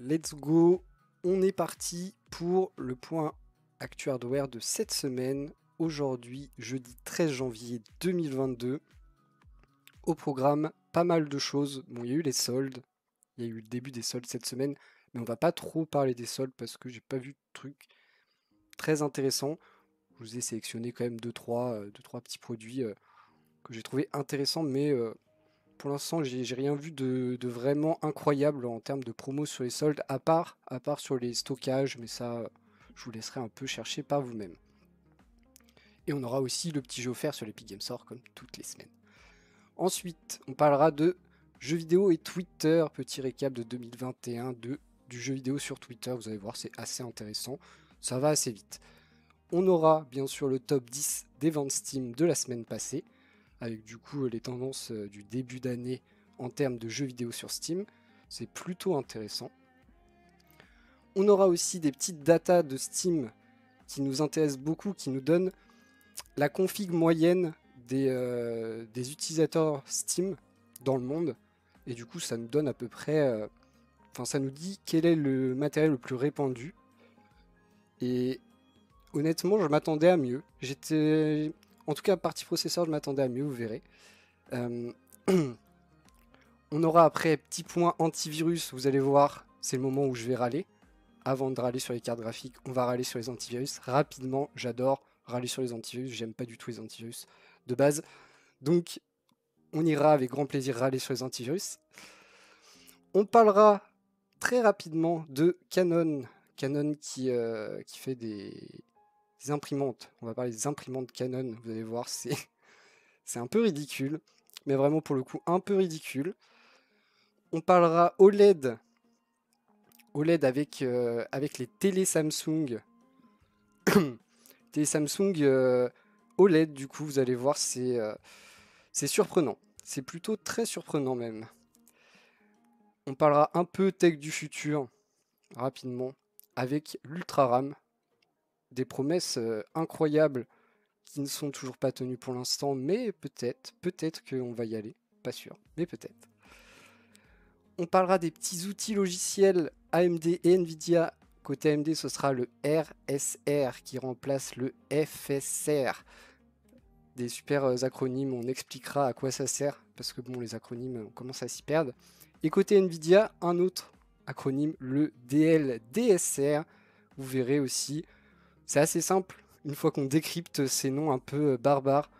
Let's go, on est parti pour le point actu hardware de cette semaine. Aujourd'hui, jeudi 13 janvier 2022. Au programme, pas mal de choses. Bon, il y a eu les soldes, il y a eu le début des soldes cette semaine, mais on va pas trop parler des soldes parce que j'ai pas vu de trucs très intéressants. Je vous ai sélectionné quand même 2-3 petits produits que j'ai trouvé intéressants, mais pour l'instant, j'ai rien vu de vraiment incroyable en termes de promo sur les soldes, à part sur les stockages, mais ça, je vous laisserai un peu chercher par vous-même. Et on aura aussi le petit jeu offert sur l'Epic Games Store, comme toutes les semaines. Ensuite, on parlera de jeux vidéo et Twitter, petit récap de 2021 du jeu vidéo sur Twitter, vous allez voir, c'est assez intéressant, ça va assez vite. On aura bien sûr le top 10 des ventes Steam de la semaine passée, avec du coup les tendances du début d'année en termes de jeux vidéo sur Steam. C'est plutôt intéressant. On aura aussi des petites datas de Steam qui nous intéressent beaucoup, qui nous donnent la config moyenne des utilisateurs Steam dans le monde. Et du coup, ça nous donne à peu près... Enfin, ça nous dit quel est le matériel le plus répandu. Et honnêtement, je m'attendais à mieux. J'étais... En tout cas, partie processeur, je m'attendais à mieux, vous verrez. On aura après petit point antivirus, vous allez voir, c'est le moment où je vais râler. Avant de râler sur les cartes graphiques, on va râler sur les antivirus. Rapidement, j'adore râler sur les antivirus, j'aime pas du tout les antivirus de base. Donc, on ira avec grand plaisir râler sur les antivirus. On parlera très rapidement de Canon. Canon qui fait des imprimantes. On va parler des imprimantes Canon, vous allez voir, c'est un peu ridicule. Mais vraiment pour le coup, un peu ridicule. On parlera OLED. OLED avec les télé Samsung. Télé Samsung OLED, du coup, vous allez voir, c'est surprenant. C'est plutôt très surprenant même. On parlera un peu tech du futur, rapidement, avec l'Ultra RAM. Des promesses incroyables qui ne sont toujours pas tenues pour l'instant, mais peut-être qu'on va y aller. Pas sûr, mais peut-être. On parlera des petits outils logiciels AMD et Nvidia. Côté AMD, ce sera le RSR qui remplace le FSR. Des super acronymes, on expliquera à quoi ça sert, parce que bon, les acronymes, on commence à s'y perdre. Et côté Nvidia, un autre acronyme, le DLDSR. Vous verrez aussi, c'est assez simple. Une fois qu'on décrypte ces noms un peu barbares,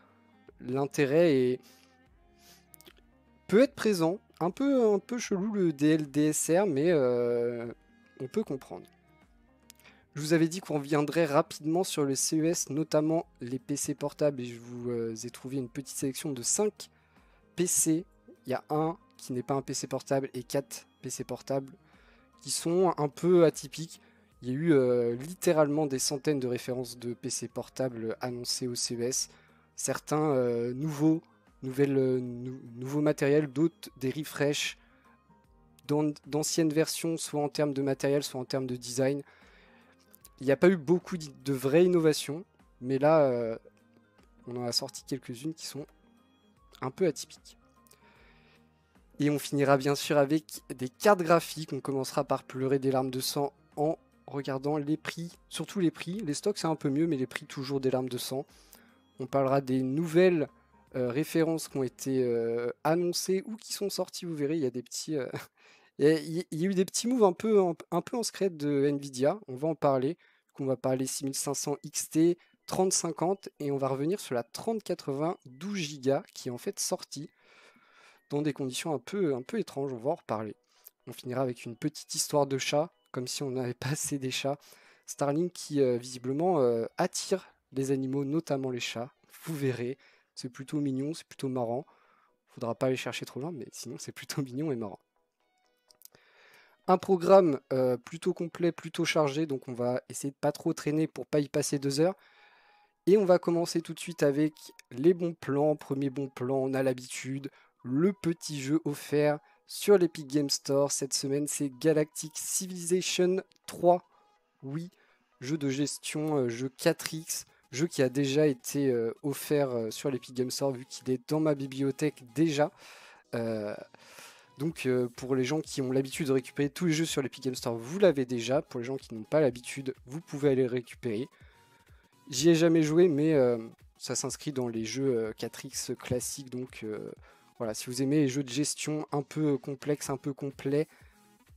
l'intérêt peut être présent. Un peu chelou le DLDSR, mais on peut comprendre. Je vous avais dit qu'on reviendrait rapidement sur le CES, notamment les PC portables, et je vous ai trouvé une petite sélection de 5 PC. Il y a un qui n'est pas un PC portable et 4 PC portables qui sont un peu atypiques. Il y a eu littéralement des centaines de références de PC portables annoncées au CES. Certains nouveaux matériels, d'autres des refresh d'anciennes versions, soit en termes de matériel, soit en termes de design. Il n'y a pas eu beaucoup de vraies innovations, mais là, on en a sorti quelques-unes qui sont un peu atypiques. Et on finira bien sûr avec des cartes graphiques. On commencera par pleurer des larmes de sang en regardant les prix, surtout les prix. Les stocks c'est un peu mieux, mais les prix toujours des larmes de sang. On parlera des nouvelles références qui ont été annoncées ou qui sont sorties. Vous verrez, il y a des petits... il y a eu des petits moves un peu en secret de Nvidia. On va en parler. On va parler 6500 XT, 3050 et on va revenir sur la 3080 12 Go qui est en fait sortie dans des conditions un peu étranges. On va en reparler. On finira avec une petite histoire de chat, comme si on n'avait pas assez des chats. Starlink qui visiblement attire les animaux, notamment les chats. Vous verrez, c'est plutôt mignon, c'est plutôt marrant. Faudra pas aller chercher trop loin, mais sinon c'est plutôt mignon et marrant. Un programme plutôt complet, plutôt chargé, donc on va essayer de pas trop traîner pour pas y passer 2 heures. Et on va commencer tout de suite avec les bons plans. Premier bon plan, on a l'habitude, le petit jeu offert sur l'Epic Games Store. Cette semaine, c'est Galactic Civilization 3. Oui, jeu de gestion, jeu 4X, jeu qui a déjà été offert sur l'Epic Games Store vu qu'il est dans ma bibliothèque déjà. Donc pour les gens qui ont l'habitude de récupérer tous les jeux sur l'Epic Game Store, vous l'avez déjà. Pour les gens qui n'ont pas l'habitude, vous pouvez aller le récupérer. J'y ai jamais joué, mais ça s'inscrit dans les jeux 4X classiques. Donc voilà, si vous aimez les jeux de gestion un peu complexes, un peu complets,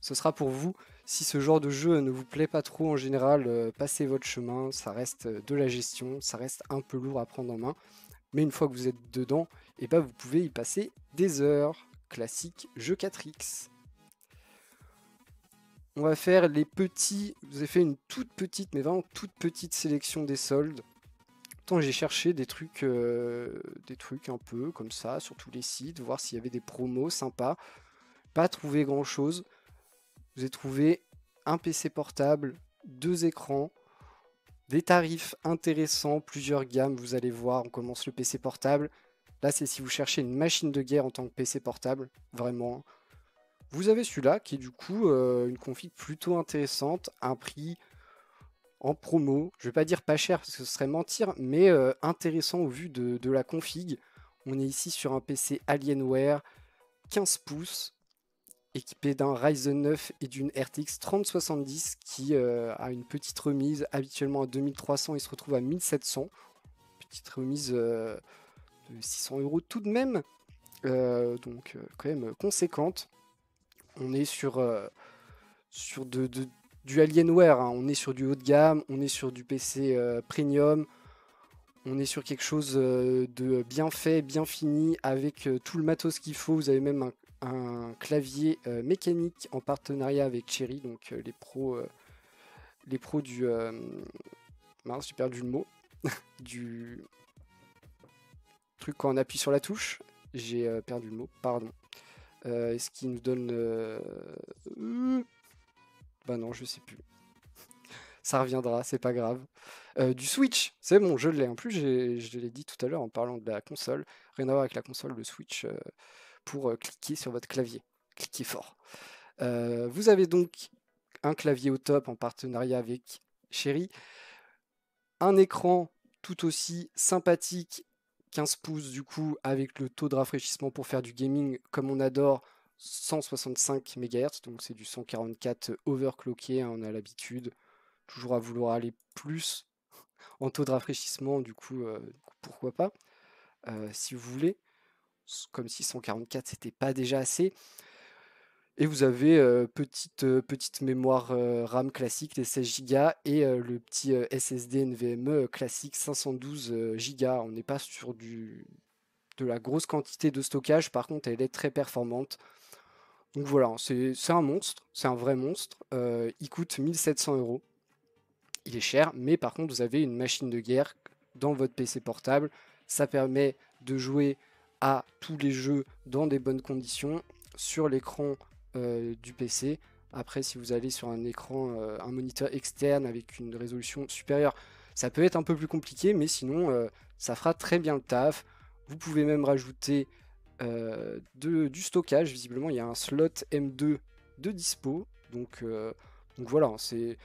ce sera pour vous. Si ce genre de jeu ne vous plaît pas trop en général, passez votre chemin. Ça reste de la gestion, ça reste un peu lourd à prendre en main. Mais une fois que vous êtes dedans, et ben vous pouvez y passer des heures. Classique jeu 4X. On va faire les petits. Je vous ai fait une toute petite, mais vraiment toute petite sélection des soldes. Tant j'ai cherché des trucs un peu comme ça sur tous les sites, voir s'il y avait des promos sympas. Pas trouvé grand chose. Vous avez trouvé un PC portable, 2 écrans, des tarifs intéressants, plusieurs gammes. Vous allez voir, on commence le PC portable. Là, c'est si vous cherchez une machine de guerre en tant que PC portable, vraiment. Vous avez celui-là qui est du coup une config plutôt intéressante, un prix en promo. Je vais pas dire pas cher parce que ce serait mentir, mais intéressant au vu de la config. On est ici sur un PC Alienware 15 pouces, équipé d'un Ryzen 9 et d'une RTX 3070 qui a une petite remise. Habituellement à 2300, il se retrouve à 1700. Petite remise de 600 € tout de même. Donc quand même conséquente. On est sur du Alienware, hein. On est sur du haut de gamme, on est sur du PC premium, on est sur quelque chose de bien fait, bien fini, avec tout le matos qu'il faut. Vous avez même un clavier mécanique en partenariat avec Cherry, donc les pros du... mince, j'ai perdu le mot. Du truc quand on appuie sur la touche. J'ai perdu le mot, pardon. Est-ce qu'il nous donne... Bah non, je sais plus. Ça reviendra, c'est pas grave. Du Switch, c'est bon, je l'ai. En plus, je l'ai dit tout à l'heure en parlant de la console. Rien à voir avec la console, le Switch, pour cliquer sur votre clavier. Cliquez fort. Vous avez donc un clavier au top en partenariat avec Cherry. Un écran tout aussi sympathique, 15 pouces du coup, avec le taux de rafraîchissement pour faire du gaming comme on adore, 165 MHz, donc c'est du 144 overclocké, hein, on a l'habitude. Toujours à vouloir aller plus en taux de rafraîchissement, du coup pourquoi pas, si vous voulez. Comme si 144 c'était pas déjà assez. Et vous avez petite mémoire RAM classique, les 16 Go, et le petit SSD NVMe classique 512 Go. On n'est pas sur de la grosse quantité de stockage, par contre elle est très performante. Donc voilà, c'est un monstre, c'est un vrai monstre. Il coûte 1700 €. Il est cher, mais par contre vous avez une machine de guerre dans votre PC portable. Ça permet de jouer à tous les jeux dans des bonnes conditions sur l'écran du PC. Après, si vous allez sur un écran, un moniteur externe avec une résolution supérieure, ça peut être un peu plus compliqué, mais sinon ça fera très bien le taf. Vous pouvez même rajouter du stockage. Visiblement, il y a un slot M2 de dispo. Donc voilà, c'est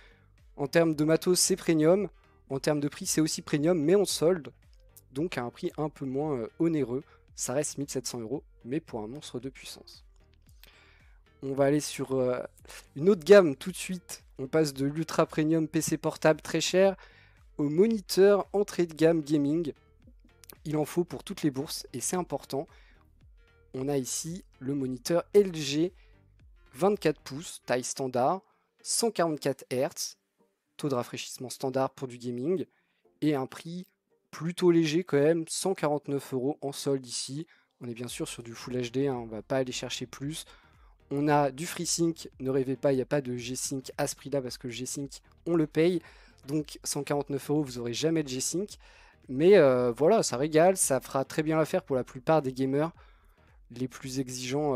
en termes de matos, c'est premium. En termes de prix, c'est aussi premium, mais en solde. Donc à un prix un peu moins onéreux. Ça reste 1700 €, mais pour un monstre de puissance. On va aller sur une autre gamme tout de suite. On passe de l'ultra premium PC portable très cher au moniteur entrée de gamme gaming. Il en faut pour toutes les bourses et c'est important. On a ici le moniteur LG 24 pouces, taille standard, 144 Hz, taux de rafraîchissement standard pour du gaming et un prix plutôt léger quand même, 149 € en solde ici. On est bien sûr sur du Full HD, hein, on va pas aller chercher plus. On a du FreeSync, ne rêvez pas, il n'y a pas de G-Sync à ce prix-là parce que le G-Sync, on le paye. Donc 149 €, vous n'aurez jamais de G-Sync. Mais voilà, ça régale, ça fera très bien l'affaire pour la plupart des gamers. Les plus exigeants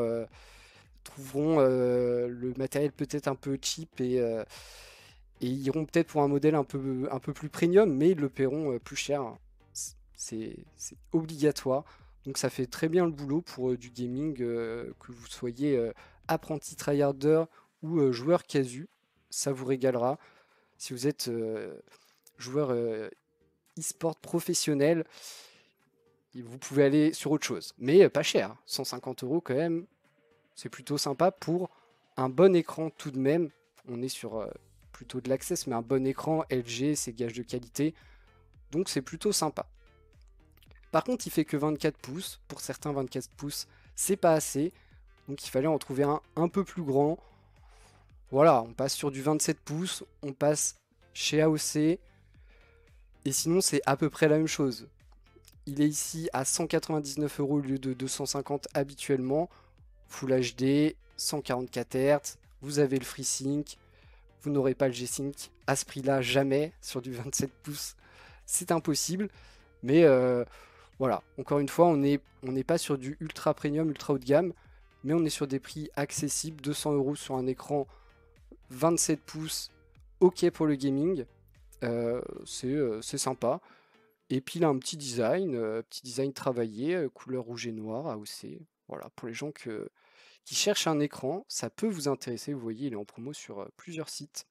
trouveront le matériel peut-être un peu cheap et iront peut-être pour un modèle un peu plus premium, mais ils le paieront plus cher. C'est obligatoire. Donc ça fait très bien le boulot pour du gaming, que vous soyez apprenti tryharder ou joueur casu. Ça vous régalera. Si vous êtes joueur e-sport professionnel, vous pouvez aller sur autre chose. Mais pas cher, 150 € quand même. C'est plutôt sympa pour un bon écran tout de même. On est sur plutôt de l'access, mais un bon écran LG, c'est gage de qualité. Donc c'est plutôt sympa. Par contre, il fait que 24 pouces. Pour certains, 24 pouces, c'est pas assez. Donc il fallait en trouver un peu plus grand. Voilà, on passe sur du 27 pouces. On passe chez AOC. Et sinon, c'est à peu près la même chose. Il est ici à 199 € au lieu de 250 habituellement. Full HD, 144 Hz. Vous avez le FreeSync. Vous n'aurez pas le G-Sync à ce prix-là, jamais sur du 27 pouces. C'est impossible. Mais voilà, encore une fois, on n'est pas sur du ultra premium, ultra haut de gamme, mais on est sur des prix accessibles, 200 € sur un écran 27 pouces, ok pour le gaming, c'est sympa. Et puis il a un petit design travaillé, couleur rouge et noir, AOC. Voilà, pour les gens qui cherchent un écran, ça peut vous intéresser. Vous voyez, il est en promo sur plusieurs sites,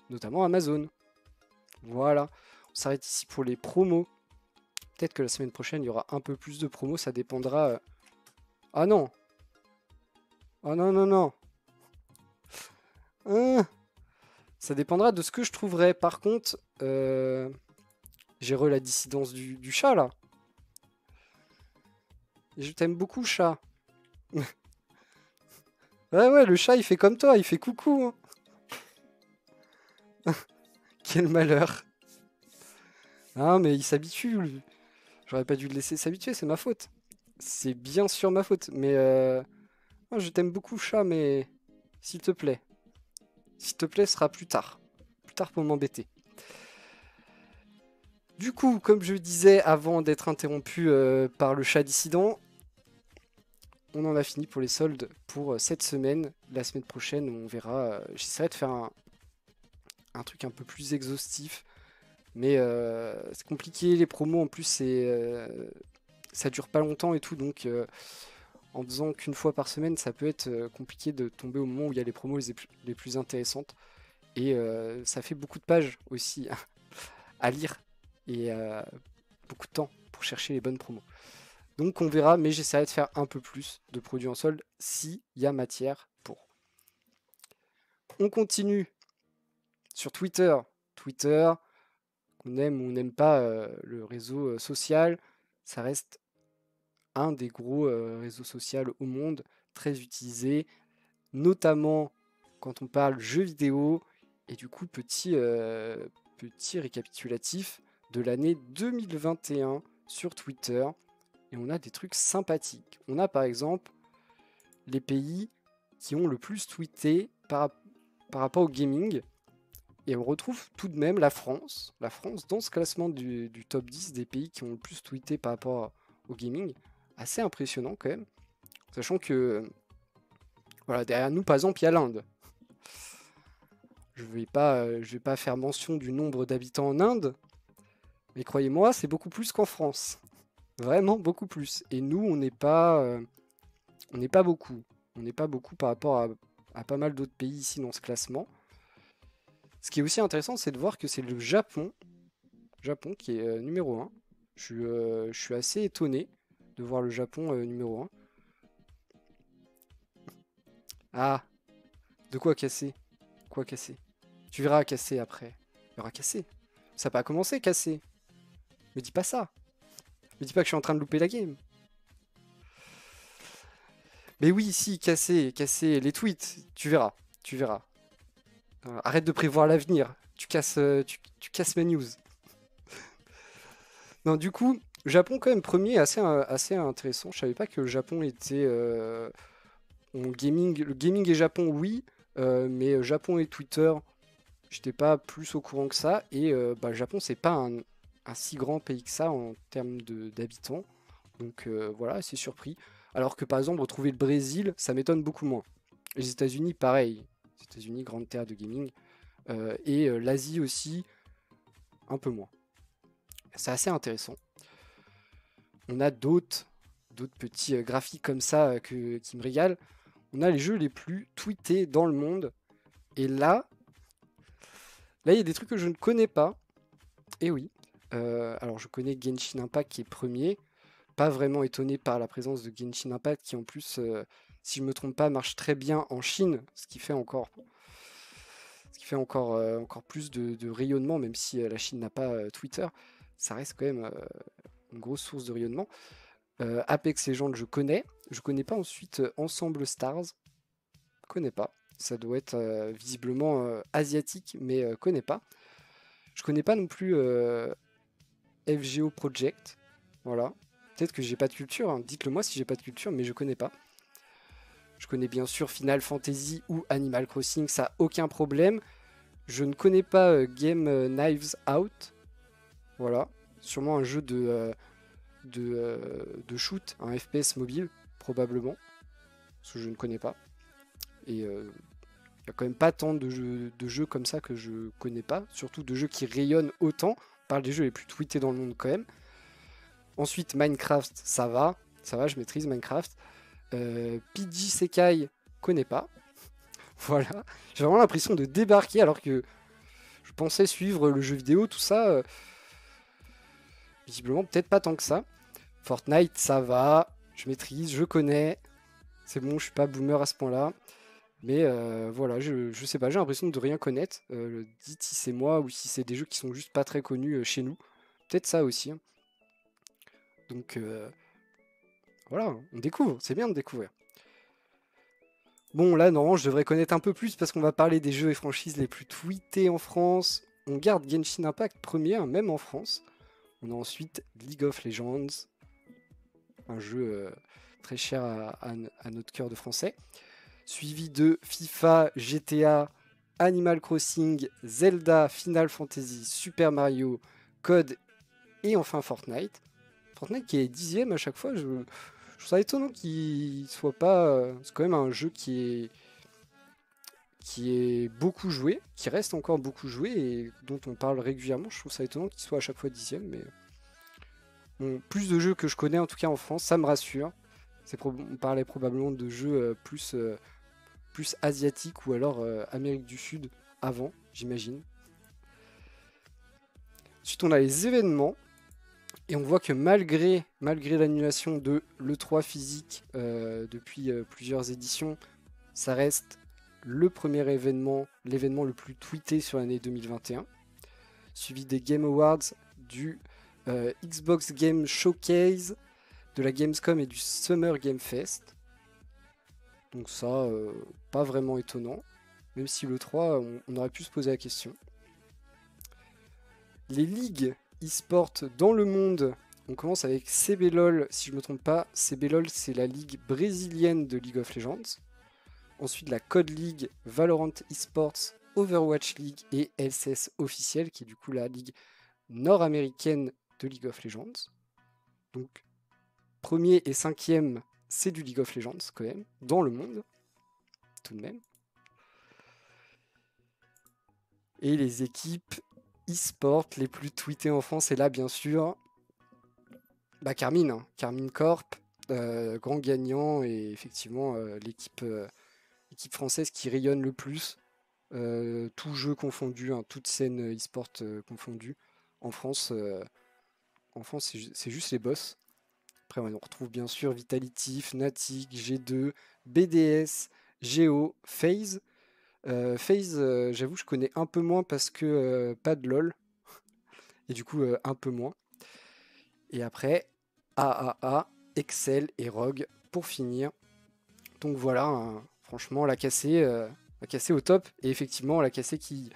notamment Amazon. Voilà, on s'arrête ici pour les promos. Peut-être que la semaine prochaine, il y aura un peu plus de promos, ça dépendra... Ah non! Oh non, non, non! Ça dépendra de ce que je trouverai. Par contre, j'ai la dissidence du chat, là. Je t'aime beaucoup, chat. Ouais, le chat, il fait comme toi, il fait coucou. Hein. Quel malheur. Ah, mais il s'habitue, lui. J'aurais pas dû le laisser s'habituer, c'est ma faute. C'est bien sûr ma faute, mais... Oh, je t'aime beaucoup, chat, mais... S'il te plaît. S'il te plaît, ce sera plus tard. Plus tard pour m'embêter. Du coup, comme je disais avant d'être interrompu par le chat dissident, on en a fini pour les soldes pour cette semaine. La semaine prochaine, on verra. J'essaierai de faire un truc un peu plus exhaustif. Mais c'est compliqué, les promos en plus, ça dure pas longtemps et tout. Donc en faisant qu'une fois par semaine, ça peut être compliqué de tomber au moment où il y a les promos les plus intéressantes. Et ça fait beaucoup de pages aussi à lire. Et beaucoup de temps pour chercher les bonnes promos. Donc on verra, mais j'essaierai de faire un peu plus de produits en solde s'il y a matière pour. On continue sur Twitter. Twitter, on aime ou on n'aime pas le réseau social, ça reste un des gros réseaux sociaux au monde, très utilisé, notamment quand on parle jeux vidéo. Et du coup, petit récapitulatif de l'année 2021 sur Twitter. Et on a des trucs sympathiques. On a par exemple les pays qui ont le plus tweeté par rapport au gaming. Et on retrouve tout de même la France dans ce classement du top 10 des pays qui ont le plus tweeté par rapport au gaming. Assez impressionnant quand même. Sachant que voilà, derrière nous, par exemple, il y a l'Inde. Je vais pas faire mention du nombre d'habitants en Inde, mais croyez-moi, c'est beaucoup plus qu'en France. Vraiment beaucoup plus. Et nous, on n'est pas beaucoup. On n'est pas beaucoup par rapport à pas mal d'autres pays ici dans ce classement. Ce qui est aussi intéressant, c'est de voir que c'est le Japon qui est numéro 1. Je suis assez étonné de voir le Japon numéro 1. Ah, de quoi casser? Quoi casser? Tu verras casser après. Il y aura casser. Ça n'a pas commencé casser. Me dis pas ça. Me dis pas que je suis en train de louper la game. Mais oui, si, casser les tweets. Tu verras. Arrête de prévoir l'avenir. Tu casses mes news. Non, du coup, Japon quand même premier, assez intéressant. Je savais pas que le Japon était gaming. Le gaming et Japon, oui, mais Japon et Twitter, j'étais pas plus au courant que ça. Et le Japon, c'est pas un si grand pays que ça en termes d'habitants. Donc voilà, c'est surpris. Alors que par exemple, retrouver le Brésil, ça m'étonne beaucoup moins. Les États-Unis, pareil. Les États-Unis, grande terre de gaming. Et l'Asie aussi, un peu moins. C'est assez intéressant. On a d'autres petits graphiques comme ça qui me régalent. On a les jeux les plus tweetés dans le monde. Et là, il y a des trucs que je ne connais pas. Et oui. Alors, je connais Genshin Impact qui est premier. Pas vraiment étonné par la présence de Genshin Impact qui, en plus, si je me trompe pas, marche très bien en Chine, ce qui fait encore encore plus de rayonnement, même si la Chine n'a pas Twitter, ça reste quand même une grosse source de rayonnement. Apex Legends, je connais. Je connais pas ensuite Ensemble Stars. Connais pas. Ça doit être visiblement asiatique, mais connais pas. Je connais pas non plus FGO Project. Voilà. Peut-être que j'ai pas de culture, hein. Dites-le moi si j'ai pas de culture, mais je connais pas. Je connais bien sûr Final Fantasy ou Animal Crossing, ça aucun problème. Je ne connais pas Game Knives Out. Voilà. Sûrement un jeu de shoot, un FPS mobile, probablement. Parce que je ne connais pas. Et il n'y a quand même pas tant de jeux comme ça que je connais pas. Surtout de jeux qui rayonnent autant. On parle des jeux les plus tweetés dans le monde quand même. Ensuite, Minecraft, ça va. Ça va, je maîtrise Minecraft. PG Sekai, connais pas. Voilà. J'ai vraiment l'impression de débarquer alors que je pensais suivre le jeu vidéo, tout ça. Visiblement, peut-être pas tant que ça. Fortnite, ça va. Je maîtrise, je connais. C'est bon, je suis pas boomer à ce point-là. Mais voilà, je sais pas, j'ai l'impression de rien connaître. Dites si c'est moi ou si c'est des jeux qui sont juste pas très connus chez nous. Peut-être ça aussi, hein. Donc voilà, on découvre, c'est bien de découvrir. Bon, là, normalement, je devrais connaître un peu plus parce qu'on va parler des jeux et franchises les plus tweetés en France. On garde Genshin Impact premier, hein, même en France. On a ensuite League of Legends, un jeu très cher à notre cœur de français. Suivi de FIFA, GTA, Animal Crossing, Zelda, Final Fantasy, Super Mario, Code et enfin Fortnite. Fortnite qui est 10ème à chaque fois, je trouve ça étonnant qu'il soit pas... c'est quand même un jeu qui est beaucoup joué, qui reste encore beaucoup joué et dont on parle régulièrement. Je trouve ça étonnant qu'il soit à chaque fois 10ème, mais... Bon, plus de jeux que je connais en tout cas en France, ça me rassure. On parlait probablement de jeux plus asiatiques ou alors Amérique du Sud avant, j'imagine. Ensuite, on a les événements. Et on voit que malgré l'annulation de l'E3 physique depuis plusieurs éditions, ça reste le premier événement, l'événement le plus tweeté sur l'année 2021. Suivi des Game Awards, du Xbox Game Showcase, de la Gamescom et du Summer Game Fest. Donc ça, pas vraiment étonnant. Même si l'E3, on aurait pu se poser la question. Les ligues e-sport dans le monde, on commence avec CBLOL, si je ne me trompe pas. CBLOL, c'est la ligue brésilienne de League of Legends. Ensuite, la Code League, Valorant eSports, Overwatch League et LCS officiel, qui est du coup la ligue nord-américaine de League of Legends. Donc, premier et cinquième, c'est du League of Legends quand même, dans le monde, tout de même. Et les équipes e-sport les plus tweetées en France, et là bien sûr, bah Carmine, hein. Carmine Corp, grand gagnant, et effectivement l'équipe française qui rayonne le plus, tout jeu confondu, hein, toute scène e-sport confondue. En France, c'est juste les boss. Après, on retrouve bien sûr Vitality, Fnatic, G2, BDS, Geo, FaZe. FaZe, j'avoue, je connais un peu moins parce que pas de LoL. Et du coup, un peu moins. Et après, AAA, Excel et Rogue pour finir. Donc voilà, hein, franchement, la cassée au top. Et effectivement, la cassée qui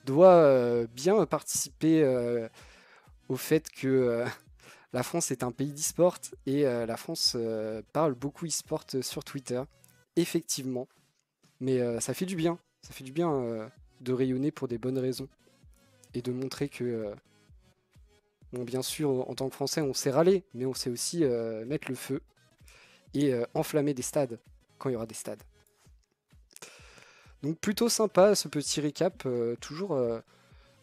doit bien participer au fait que la France est un pays d'e-sport et la France parle beaucoup e-sport sur Twitter. Effectivement. Mais ça fait du bien. Ça fait du bien de rayonner pour des bonnes raisons. Et de montrer que, bon, bien sûr, en tant que Français, on sait râler, mais on sait aussi mettre le feu et enflammer des stades quand il y aura des stades. Donc plutôt sympa ce petit récap, toujours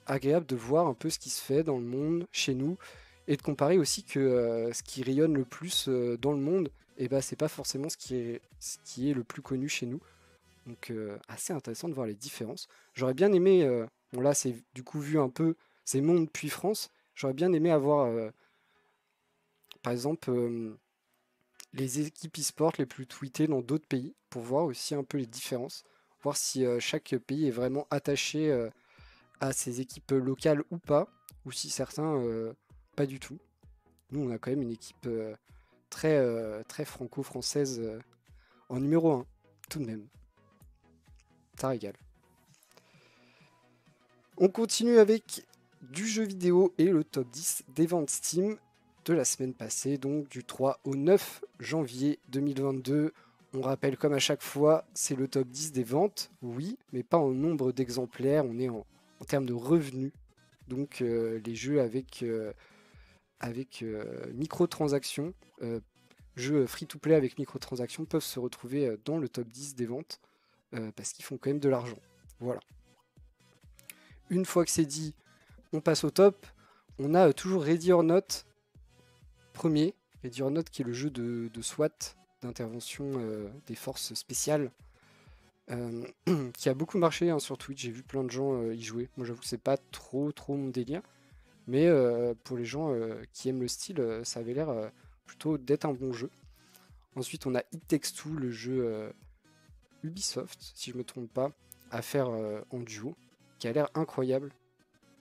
agréable de voir un peu ce qui se fait dans le monde, chez nous, et de comparer aussi que ce qui rayonne le plus dans le monde, et bah, c'est pas forcément ce qui est le plus connu chez nous. Donc assez intéressant de voir les différences. J'aurais bien aimé, bon là c'est du coup vu un peu, c'est monde puis France, j'aurais bien aimé avoir par exemple les équipes e-sport les plus tweetées dans d'autres pays pour voir aussi un peu les différences, voir si chaque pays est vraiment attaché à ses équipes locales ou pas, ou si certains pas du tout. Nous, on a quand même une équipe très franco-française en numéro 1, tout de même. Ça régale. On continue avec du jeu vidéo et le top 10 des ventes Steam de la semaine passée, donc du 3 au 9 janvier 2022. On rappelle comme à chaque fois, c'est le top 10 des ventes, oui, mais pas en nombre d'exemplaires, on est en termes de revenus. Donc les jeux avec microtransactions, jeux free-to-play avec microtransactions peuvent se retrouver dans le top 10 des ventes parce qu'ils font quand même de l'argent. Voilà. Une fois que c'est dit, on passe au top. On a toujours Ready or Not, premier. Ready or Not qui est le jeu de SWAT, d'intervention des forces spéciales, qui a beaucoup marché hein, sur Twitch. J'ai vu plein de gens y jouer. Moi j'avoue que c'est pas trop mon délire. Mais pour les gens qui aiment le style, ça avait l'air plutôt d'être un bon jeu. Ensuite on a It Takes Two, le jeu Ubisoft, si je me trompe pas, à faire en duo, qui a l'air incroyable.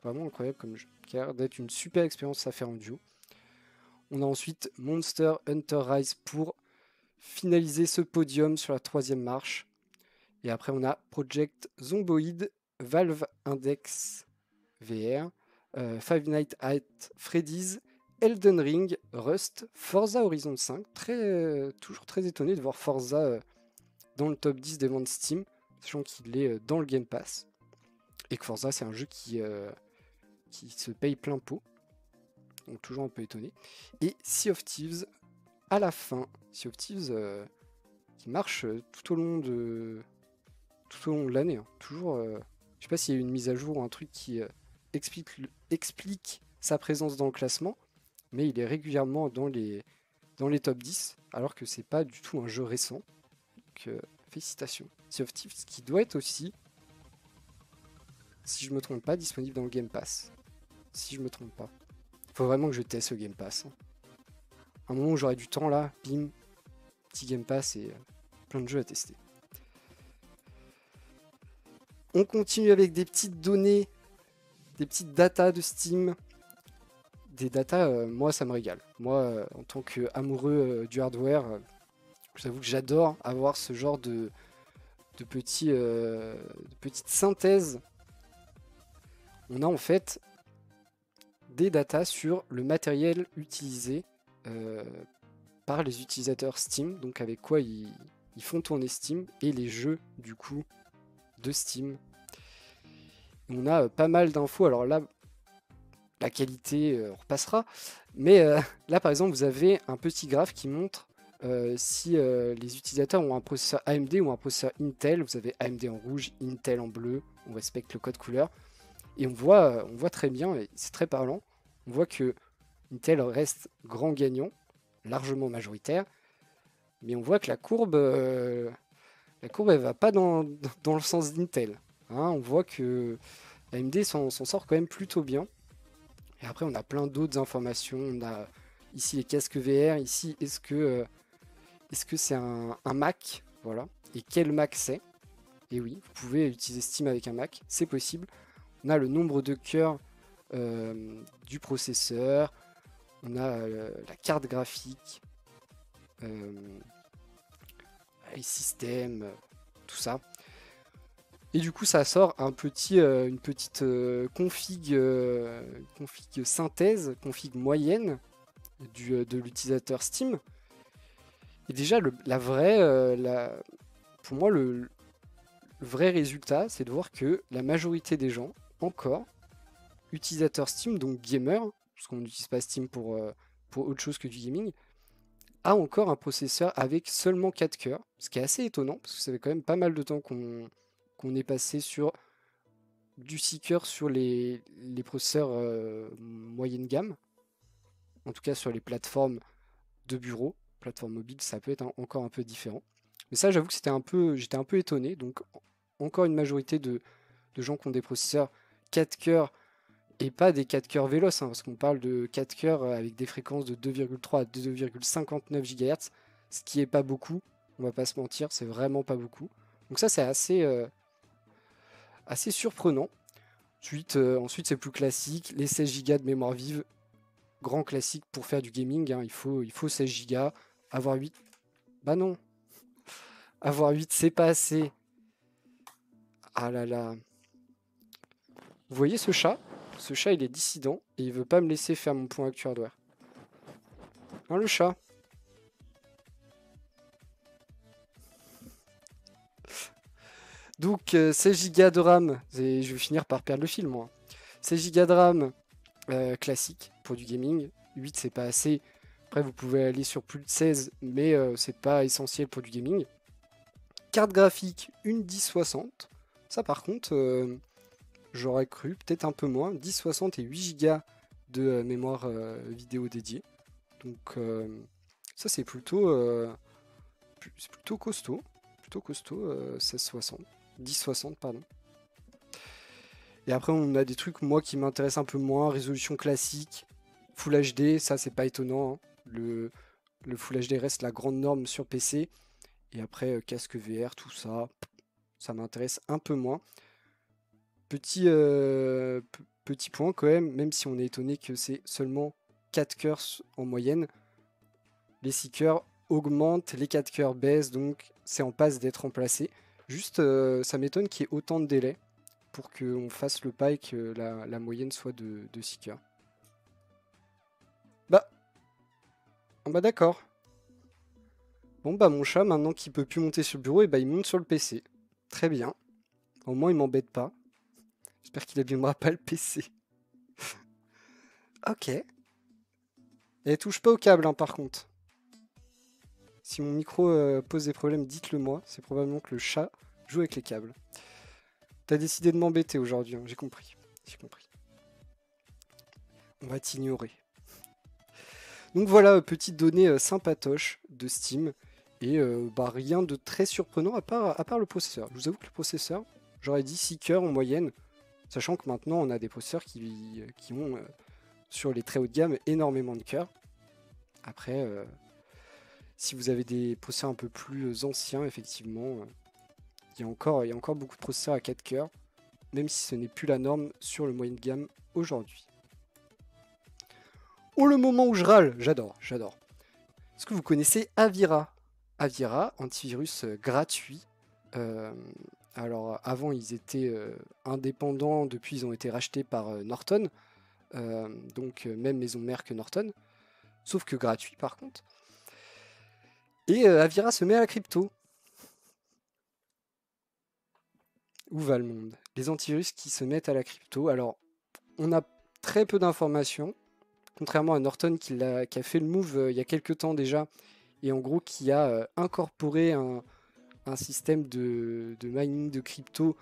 Vraiment incroyable comme jeu, qui a l'air d'être une super expérience à faire en duo. On a ensuite Monster Hunter Rise pour finaliser ce podium sur la 3e marche. Et après on a Project Zomboid, Valve Index VR, Five Nights at Freddy's, Elden Ring, Rust, Forza Horizon 5. Toujours très étonné de voir Forza dans le top 10 des ventes Steam, sachant qu'il est dans le Game Pass. Et que Forza c'est un jeu qui se paye plein pot. Donc toujours un peu étonné. Et Sea of Thieves à la fin. Sea of Thieves qui marche tout au long de l'année. Hein. Toujours, je sais pas s'il y a eu une mise à jour ou un truc qui explique sa présence dans le classement, mais il est régulièrement dans les top 10, alors que c'est pas du tout un jeu récent. Donc félicitations. Sea of Thieves qui doit être aussi, si je me trompe pas, disponible dans le Game Pass. Si je me trompe pas. Faut vraiment que je teste le Game Pass. Hein. Un moment où j'aurai du temps là, bim, petit Game Pass et plein de jeux à tester. On continue avec des petites données, des petites datas de Steam. Des datas, moi ça me régale. Moi, en tant qu'amoureux du hardware, j'avoue que j'adore avoir ce genre de petites synthèses. On a en fait des datas sur le matériel utilisé par les utilisateurs Steam, donc avec quoi ils font tourner Steam, et les jeux du coup de Steam. On a pas mal d'infos, alors là la qualité on repassera, mais là par exemple vous avez un petit graphe qui montre si les utilisateurs ont un processeur AMD ou un processeur Intel. Vous avez AMD en rouge, Intel en bleu, on respecte le code couleur, et on voit très bien, et c'est très parlant, on voit que Intel reste grand gagnant, largement majoritaire, mais on voit que la courbe elle va pas dans le sens d'Intel. Hein, on voit que AMD s'en sort quand même plutôt bien. Et après on a plein d'autres informations. On a ici les casques VR, ici est-ce que c'est un Mac, voilà, et quel Mac c'est. Et oui, vous pouvez utiliser Steam avec un Mac, c'est possible. On a le nombre de cœurs du processeur, on a la carte graphique, les systèmes, tout ça. Et du coup, ça sort une petite config synthèse, config moyenne de l'utilisateur Steam. Et déjà, pour moi, le vrai résultat, c'est de voir que la majorité des gens, encore, utilisateurs Steam, donc gamers, parce qu'on n'utilise pas Steam pour autre chose que du gaming, a encore un processeur avec seulement 4 cœurs, ce qui est assez étonnant, parce que ça fait quand même pas mal de temps qu'on est passé sur du 6 cœurs sur les processeurs moyenne gamme, en tout cas sur les plateformes de bureau. Plateforme mobile, ça peut être encore un peu différent. Mais ça, j'avoue que j'étais un peu étonné. Donc, encore une majorité de gens qui ont des processeurs 4 cœurs et pas des 4 cœurs Veloce, hein, parce qu'on parle de 4 cœurs avec des fréquences de 2,3 à 2,59 GHz. ce qui est pas beaucoup, on va pas se mentir, c'est vraiment pas beaucoup. Donc ça c'est assez surprenant. Ensuite c'est plus classique, les 16 Go de mémoire vive, grand classique pour faire du gaming, hein, il faut 16 Go, avoir 8, bah non, avoir 8 c'est pas assez. Ah là là. Vous voyez ce chat? Ce chat il est dissident et il veut pas me laisser faire mon point actu hardware. Hein le chat? Donc 16 Go de RAM, et je vais finir par perdre le fil moi. 16 Go de RAM classique pour du gaming, 8 c'est pas assez. Après vous pouvez aller sur plus de 16 mais c'est pas essentiel pour du gaming. Carte graphique une 1060, ça par contre j'aurais cru peut-être un peu moins, 1060 et 8 Go de mémoire vidéo dédiée. Donc ça c'est plutôt costaud, 1660. 1060 pardon. Et après on a des trucs moi qui m'intéressent un peu moins, résolution classique, Full HD, ça c'est pas étonnant, hein. Le Full HD reste la grande norme sur PC. Et après casque VR, tout ça, ça m'intéresse un peu moins. Petit point quand même si on est étonné que c'est seulement 4 cœurs en moyenne, les 6 cœurs augmentent, les 4 cœurs baissent, donc c'est en passe d'être remplacé. Juste, ça m'étonne qu'il y ait autant de délai pour qu'on fasse le pas et que la moyenne soit de 6 cœurs. Bah, bah d'accord. Bon bah mon chat, maintenant qu'il peut plus monter sur le bureau, et bah il monte sur le PC. Très bien. Au moins il m'embête pas. J'espère qu'il abîmera pas le PC. Ok. Et touche pas au câble hein, par contre. Si mon micro pose des problèmes, dites-le moi. C'est probablement que le chat joue avec les câbles. T'as décidé de m'embêter aujourd'hui, hein, j'ai compris. J'ai compris. On va t'ignorer. Donc voilà, petite donnée sympatoche de Steam. Et bah, rien de très surprenant à part le processeur. Je vous avoue que le processeur, j'aurais dit 6 cœurs en moyenne. Sachant que maintenant, on a des processeurs qui ont, sur les très haut de gamme, énormément de cœurs. Après, si vous avez des processeurs un peu plus anciens, effectivement, il y a encore beaucoup de processeurs à 4 cœurs, même si ce n'est plus la norme sur le moyen de gamme aujourd'hui. Oh, le moment où je râle, j'adore. Est-ce que vous connaissez Avira? Avira, antivirus gratuit. Alors avant ils étaient indépendants, depuis ils ont été rachetés par Norton, donc même maison mère que Norton, sauf que gratuit par contre. Et Avira se met à la crypto. Où va le monde? Les antivirus qui se mettent à la crypto. Alors on a très peu d'informations, contrairement à Norton qui a fait le move il y a quelques temps déjà, et en gros qui a incorporé un système de mining de crypto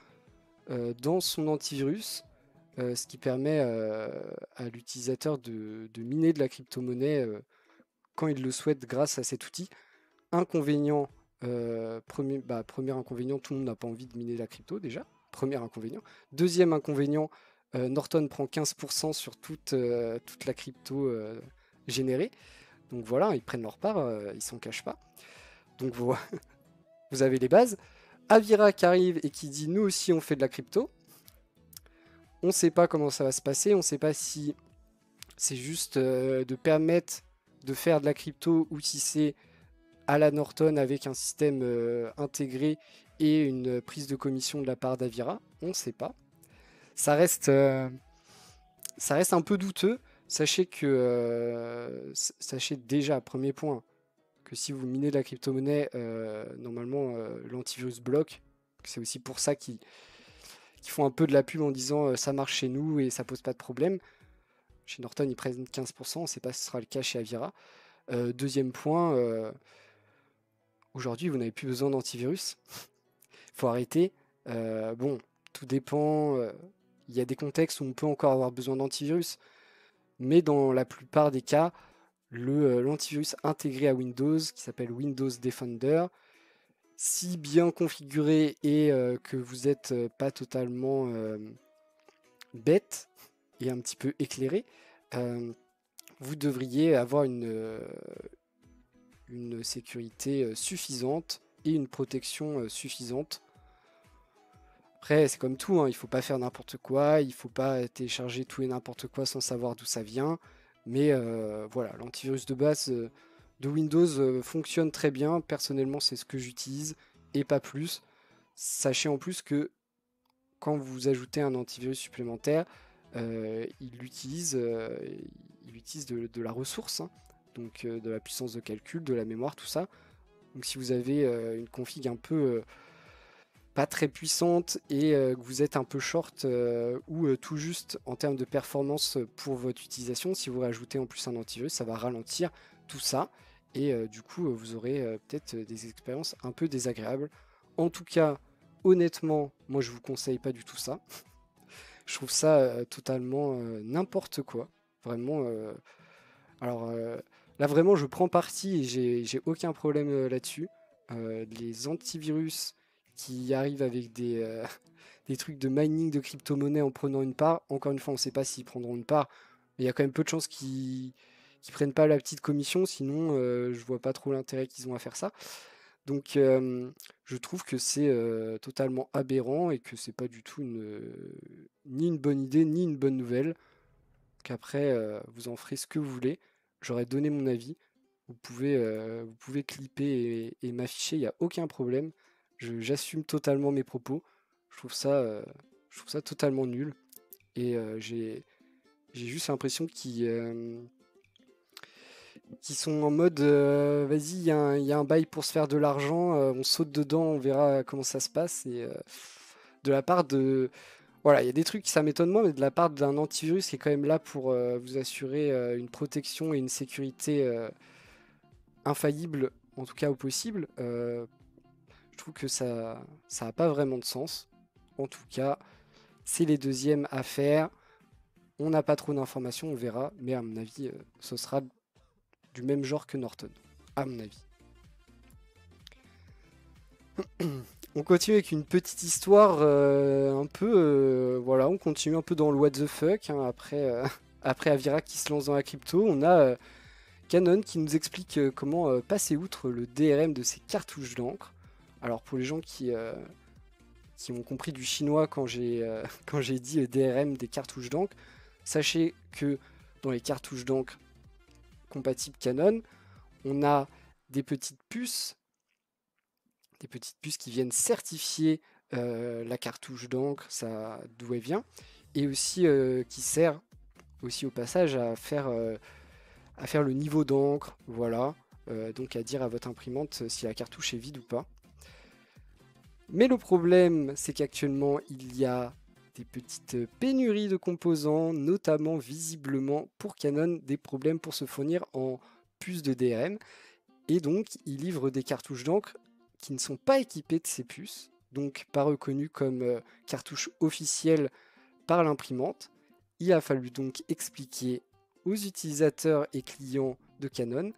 dans son antivirus, ce qui permet à l'utilisateur de miner de la crypto-monnaie quand il le souhaite grâce à cet outil. Inconvénient, premier inconvénient, tout le monde n'a pas envie de miner la crypto déjà. Premier inconvénient. Deuxième inconvénient, Norton prend 15% sur toute la crypto générée. Donc voilà, ils prennent leur part, ils s'en cachent pas. Donc vous avez les bases. Avira qui arrive et qui dit nous aussi on fait de la crypto. On ne sait pas comment ça va se passer, on ne sait pas si c'est juste de permettre de faire de la crypto ou si c'est à la Norton avec un système intégré et une prise de commission de la part d'Avira. On ne sait pas. Ça reste un peu douteux. Sachez déjà, premier point, que si vous minez de la crypto-monnaie, normalement l'antivirus bloque. C'est aussi pour ça qu'ils font un peu de la pub en disant ça marche chez nous et ça pose pas de problème. Chez Norton, ils prennent 15%, on ne sait pas si ce sera le cas chez Avira. Deuxième point, aujourd'hui, vous n'avez plus besoin d'antivirus. Il faut arrêter. Bon, tout dépend. Il y a des contextes où on peut encore avoir besoin d'antivirus. Mais dans la plupart des cas, l'antivirus intégré à Windows, qui s'appelle Windows Defender, si bien configuré et que vous n'êtes pas totalement bête et un petit peu éclairé, vous devriez avoir une une sécurité suffisante et une protection suffisante. Après, c'est comme tout, hein, il ne faut pas faire n'importe quoi, il ne faut pas télécharger tout et n'importe quoi sans savoir d'où ça vient. Mais voilà, l'antivirus de base de Windows fonctionne très bien. Personnellement, c'est ce que j'utilise et pas plus. Sachez en plus que quand vous ajoutez un antivirus supplémentaire, il utilise de la ressource, hein, donc de la puissance de calcul, de la mémoire, tout ça. Donc si vous avez une config un peu pas très puissante et que vous êtes un peu short ou tout juste en termes de performance pour votre utilisation, si vous rajoutez en plus un antivirus, ça va ralentir tout ça et du coup vous aurez peut-être des expériences un peu désagréables. En tout cas, honnêtement, moi je vous conseille pas du tout ça. Je trouve ça totalement n'importe quoi. Vraiment. Alors là vraiment je prends parti et j'ai aucun problème là-dessus. Les antivirus qui arrivent avec des trucs de mining de crypto-monnaie en prenant une part. Encore une fois, on ne sait pas s'ils prendront une part, mais il y a quand même peu de chances qu'ils prennent pas la petite commission, sinon je vois pas trop l'intérêt qu'ils ont à faire ça. Donc je trouve que c'est totalement aberrant et que c'est pas du tout ni une bonne idée ni une bonne nouvelle. Qu'après vous en ferez ce que vous voulez. J'aurais donné mon avis. Vous pouvez clipper et m'afficher, il n'y a aucun problème. J'assume totalement mes propos. Je trouve ça totalement nul. Et j'ai juste l'impression qu'ils sont en mode vas-y, il y a un bail pour se faire de l'argent, on saute dedans, on verra comment ça se passe. Et de la part de. Voilà, il y a des trucs qui ça m'étonne moins, mais de la part d'un antivirus qui est quand même là pour vous assurer une protection et une sécurité infaillible, en tout cas au possible, je trouve que ça n'a pas vraiment de sens. En tout cas, c'est les deuxièmes à faire. On n'a pas trop d'informations, on verra, mais à mon avis, ce sera du même genre que Norton, à mon avis. On continue avec une petite histoire un peu, voilà, on continue un peu dans le what the fuck, hein, après Avira qui se lance dans la crypto, on a Canon qui nous explique comment passer outre le DRM de ses cartouches d'encre. Alors pour les gens qui ont compris du chinois quand j'ai quand j'ai dit DRM des cartouches d'encre, sachez que dans les cartouches d'encre compatibles Canon, on a des petites puces qui viennent certifier la cartouche d'encre, d'où elle vient, et aussi qui sert aussi au passage à faire le niveau d'encre, voilà, donc à dire à votre imprimante si la cartouche est vide ou pas. Mais le problème, c'est qu'actuellement, il y a des petites pénuries de composants, notamment visiblement pour Canon, des problèmes pour se fournir en puces de DRM. Et donc, ils livrent des cartouches d'encre qui ne sont pas équipées de ces puces, donc pas reconnues comme cartouches officielles par l'imprimante. Il a fallu donc expliquer aux utilisateurs et clients de Canon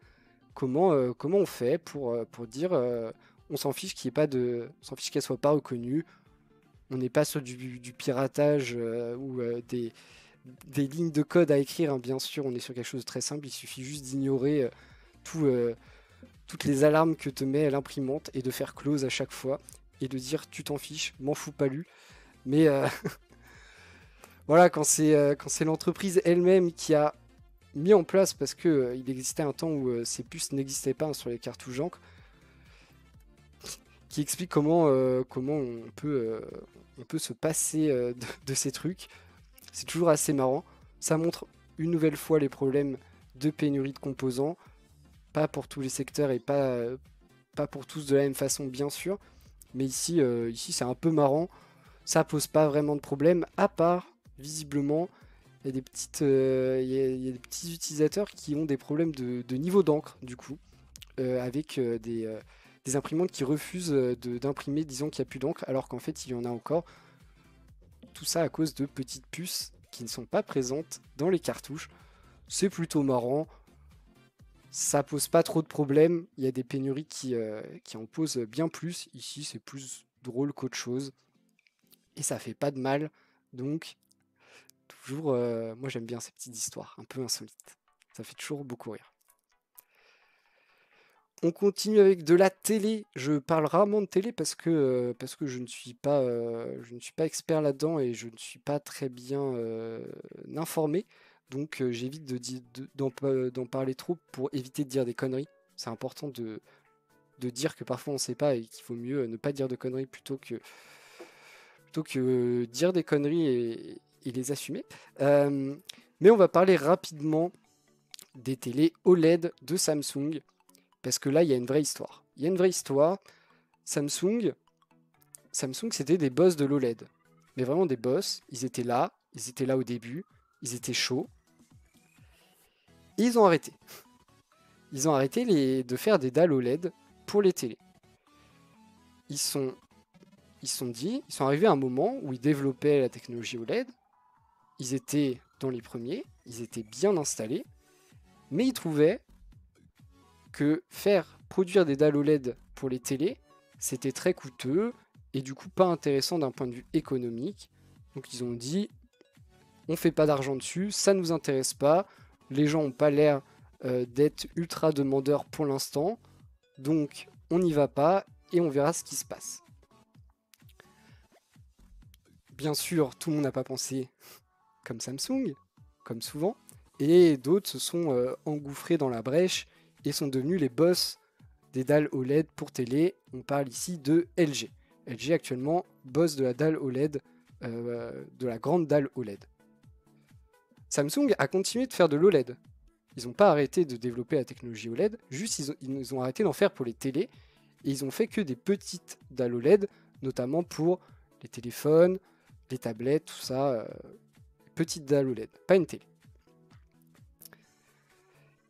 comment on fait pour dire on s'en fiche on s'en fiche qu'elle soit pas reconnue, on n'est pas sur du piratage ou des lignes de code à écrire, hein, bien sûr, on est sur quelque chose de très simple, il suffit juste d'ignorer toutes les alarmes que te met l'imprimante et de faire close à chaque fois et de dire tu t'en fiches, m'en fous pas lu. Mais voilà, quand c'est l'entreprise elle-même qui a mis en place, parce que il existait un temps où ces puces n'existaient pas, hein, sur les cartouches d'encre, qui explique comment on peut se passer de ces trucs. C'est toujours assez marrant. Ça montre une nouvelle fois les problèmes de pénurie de composants. Pas pour tous les secteurs et pas pour tous de la même façon, bien sûr. Mais ici c'est un peu marrant. Ça pose pas vraiment de problème, à part, visiblement, il y a des petits utilisateurs qui ont des problèmes de niveau d'encre, du coup, avec des imprimantes qui refusent d'imprimer, disant qu'il n'y a plus d'encre, alors qu'en fait, il y en a encore. Tout ça à cause de petites puces qui ne sont pas présentes dans les cartouches. C'est plutôt marrant. Ça pose pas trop de problèmes. Il y a des pénuries qui en posent bien plus. Ici, c'est plus drôle qu'autre chose. Et ça fait pas de mal. Donc, toujours, moi j'aime bien ces petites histoires un peu insolites. Ça fait toujours beaucoup rire. On continue avec de la télé. Je parle rarement de télé parce que je ne suis pas expert là-dedans et je ne suis pas très bien informé. Donc j'évite d'en parler trop pour éviter de dire des conneries. C'est important de dire que parfois on ne sait pas et qu'il vaut mieux ne pas dire de conneries plutôt que dire des conneries et les assumer. Mais on va parler rapidement des télés OLED de Samsung. Parce que là, il y a une vraie histoire. Il y a une vraie histoire. Samsung, c'était des boss de l'OLED. Mais vraiment des boss. Ils étaient là au début. Ils étaient chauds. Et ils ont arrêté. Ils ont arrêté de faire des dalles OLED pour les télés. Ils sont arrivés à un moment où ils développaient la technologie OLED. Ils étaient dans les premiers. Ils étaient bien installés. Mais ils trouvaient que produire des dalles OLED pour les télés, c'était très coûteux et du coup pas intéressant d'un point de vue économique. Donc ils ont dit, on fait pas d'argent dessus, ça ne nous intéresse pas, les gens n'ont pas l'air d'être ultra demandeurs pour l'instant, donc on n'y va pas et on verra ce qui se passe. Bien sûr, tout le monde n'a pas pensé comme Samsung, comme souvent, et d'autres se sont engouffrés dans la brèche et sont devenus les boss des dalles OLED pour télé. On parle ici de LG. LG actuellement boss de la dalle OLED, de la grande dalle OLED. Samsung a continué de faire de l'OLED. Ils n'ont pas arrêté de développer la technologie OLED, juste ils ont arrêté d'en faire pour les télés, et ils ont fait que des petites dalles OLED, notamment pour les téléphones, les tablettes, tout ça, petites dalles OLED, pas une télé.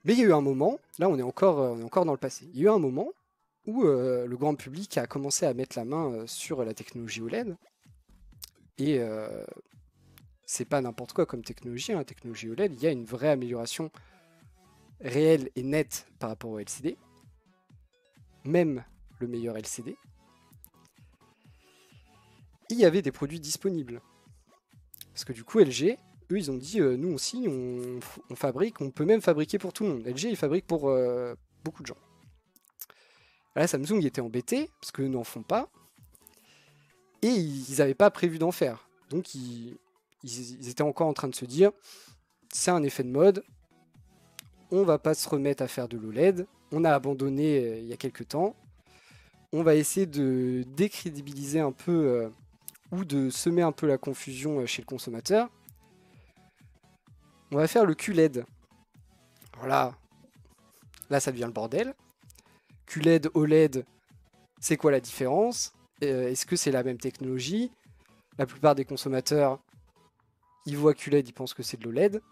Mais il y a eu un moment, là on est encore dans le passé, il y a eu un moment où le grand public a commencé à mettre la main sur la technologie OLED. Et c'est pas n'importe quoi comme technologie, la technologie OLED, il y a une vraie amélioration réelle et nette par rapport au LCD. Même le meilleur LCD. Il y avait des produits disponibles. Parce que du coup LG, eux ils ont dit, nous aussi on fabrique, on peut même fabriquer pour tout le monde. LG il fabrique pour beaucoup de gens. Là Samsung était embêté, parce qu'eux n'en font pas. Et ils n'avaient pas prévu d'en faire. Donc ils étaient encore en train de se dire, c'est un effet de mode, on va pas se remettre à faire de l'OLED, on a abandonné il y a quelques temps, on va essayer de décrédibiliser un peu ou de semer un peu la confusion chez le consommateur. On va faire le QLED. Alors là ça devient le bordel. QLED, OLED, c'est quoi la différence? Est-ce que c'est la même technologie? La plupart des consommateurs, ils voient QLED, ils pensent que c'est de l'OLED,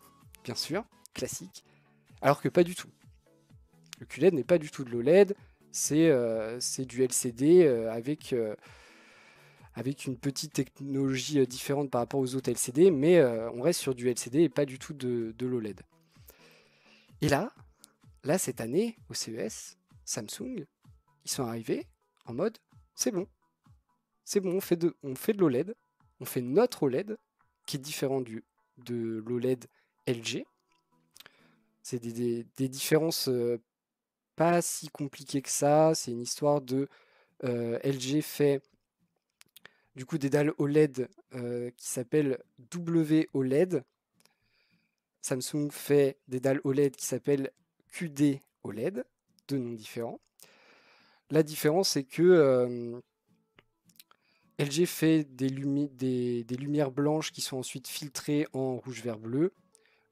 bien sûr, classique, alors que pas du tout. Le QLED n'est pas du tout de l'OLED, c'est du LCD avec une petite technologie différente par rapport aux autres LCD, mais on reste sur du LCD et pas du tout de l'OLED. Et là, cette année, au CES, Samsung, ils sont arrivés en mode, c'est bon, on fait de l'OLED, on fait notre OLED, qui est différent de l'OLED LG. C'est des différences pas si compliquées que ça, c'est une histoire de LG fait du coup des dalles OLED qui s'appellent WOLED. Samsung fait des dalles OLED qui s'appellent QD OLED, deux noms différents. La différence c'est que LG fait des lumières blanches qui sont ensuite filtrées en rouge, vert, bleu,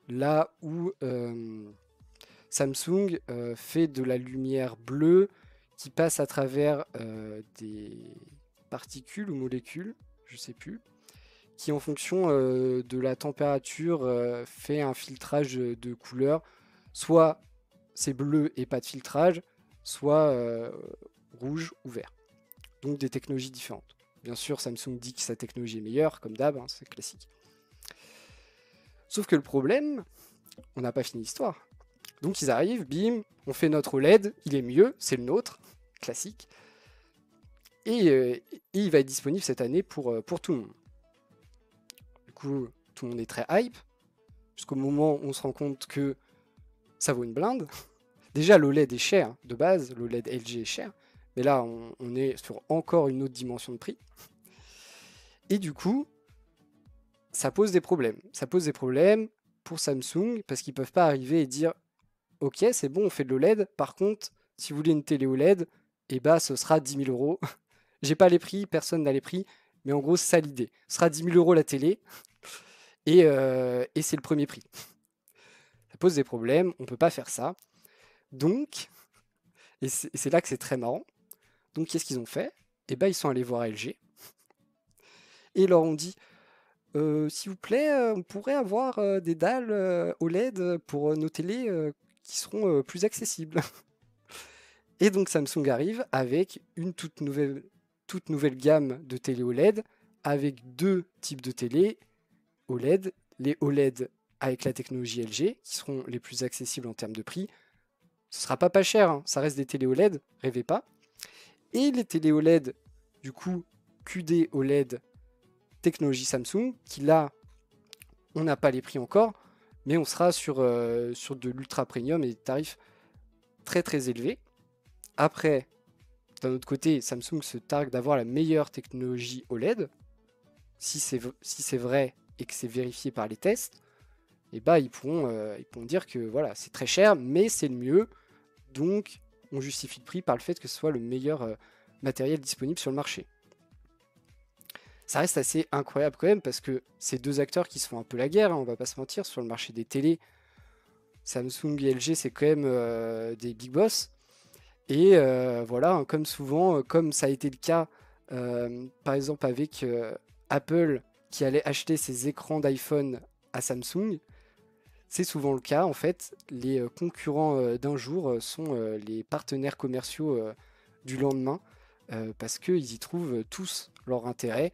là où Samsung fait de la lumière bleue qui passe à travers des particules ou molécules, je sais plus, qui en fonction de la température fait un filtrage de couleurs, soit c'est bleu et pas de filtrage, soit rouge ou vert. Donc des technologies différentes. Bien sûr, Samsung dit que sa technologie est meilleure, comme d'hab, hein, c'est classique. Sauf que le problème, on n'a pas fini l'histoire. Donc ils arrivent, bim, on fait notre OLED, il est mieux, c'est le nôtre, classique. Et il va être disponible cette année pour tout le monde. Du coup, tout le monde est très hype, jusqu'au moment où on se rend compte que ça vaut une blinde. Déjà, l'OLED est cher de base, l'OLED LG est cher, mais là, on est sur encore une autre dimension de prix. Et du coup, ça pose des problèmes. Ça pose des problèmes pour Samsung parce qu'ils peuvent pas arriver et dire ok, c'est bon, on fait de l'OLED. Par contre, si vous voulez une télé OLED, eh ben, ce sera 10 000 euros. J'ai pas les prix, personne n'a les prix, mais en gros, c'est ça l'idée. Ce sera 10 000 euros la télé et c'est le premier prix. Ça pose des problèmes, on peut pas faire ça. Donc, et c'est là que c'est très marrant. Donc, qu'est-ce qu'ils ont fait? Eh ben, ils sont allés voir LG et ils leur ont dit s'il vous plaît, on pourrait avoir des dalles OLED pour nos télés qui seront plus accessibles. Et donc Samsung arrive avec une toute nouvelle gamme de télé OLED avec deux types de télé OLED. Les OLED avec la technologie LG qui seront les plus accessibles en termes de prix. Ce sera pas cher, hein, ça reste des télé OLED, rêvez pas. Et les télé OLED, du coup, QD OLED technologie Samsung, qui là, on n'a pas les prix encore, mais on sera sur de l'ultra premium et des tarifs très très élevés. Après, d'un autre côté, Samsung se targue d'avoir la meilleure technologie OLED. Si c'est vrai et que c'est vérifié par les tests, et bah, ils pourront dire que voilà, c'est très cher, mais c'est le mieux. Donc, on justifie le prix par le fait que ce soit le meilleur matériel disponible sur le marché. Ça reste assez incroyable quand même parce que ces deux acteurs qui se font un peu la guerre, hein, on va pas se mentir, sur le marché des télés, Samsung et LG, c'est quand même des big boss. Et voilà, hein, comme souvent, comme ça a été le cas, par exemple avec Apple qui allait acheter ses écrans d'iPhone à Samsung, c'est souvent le cas. En fait, les concurrents d'un jour sont les partenaires commerciaux du lendemain parce qu'ils y trouvent tous leur intérêt.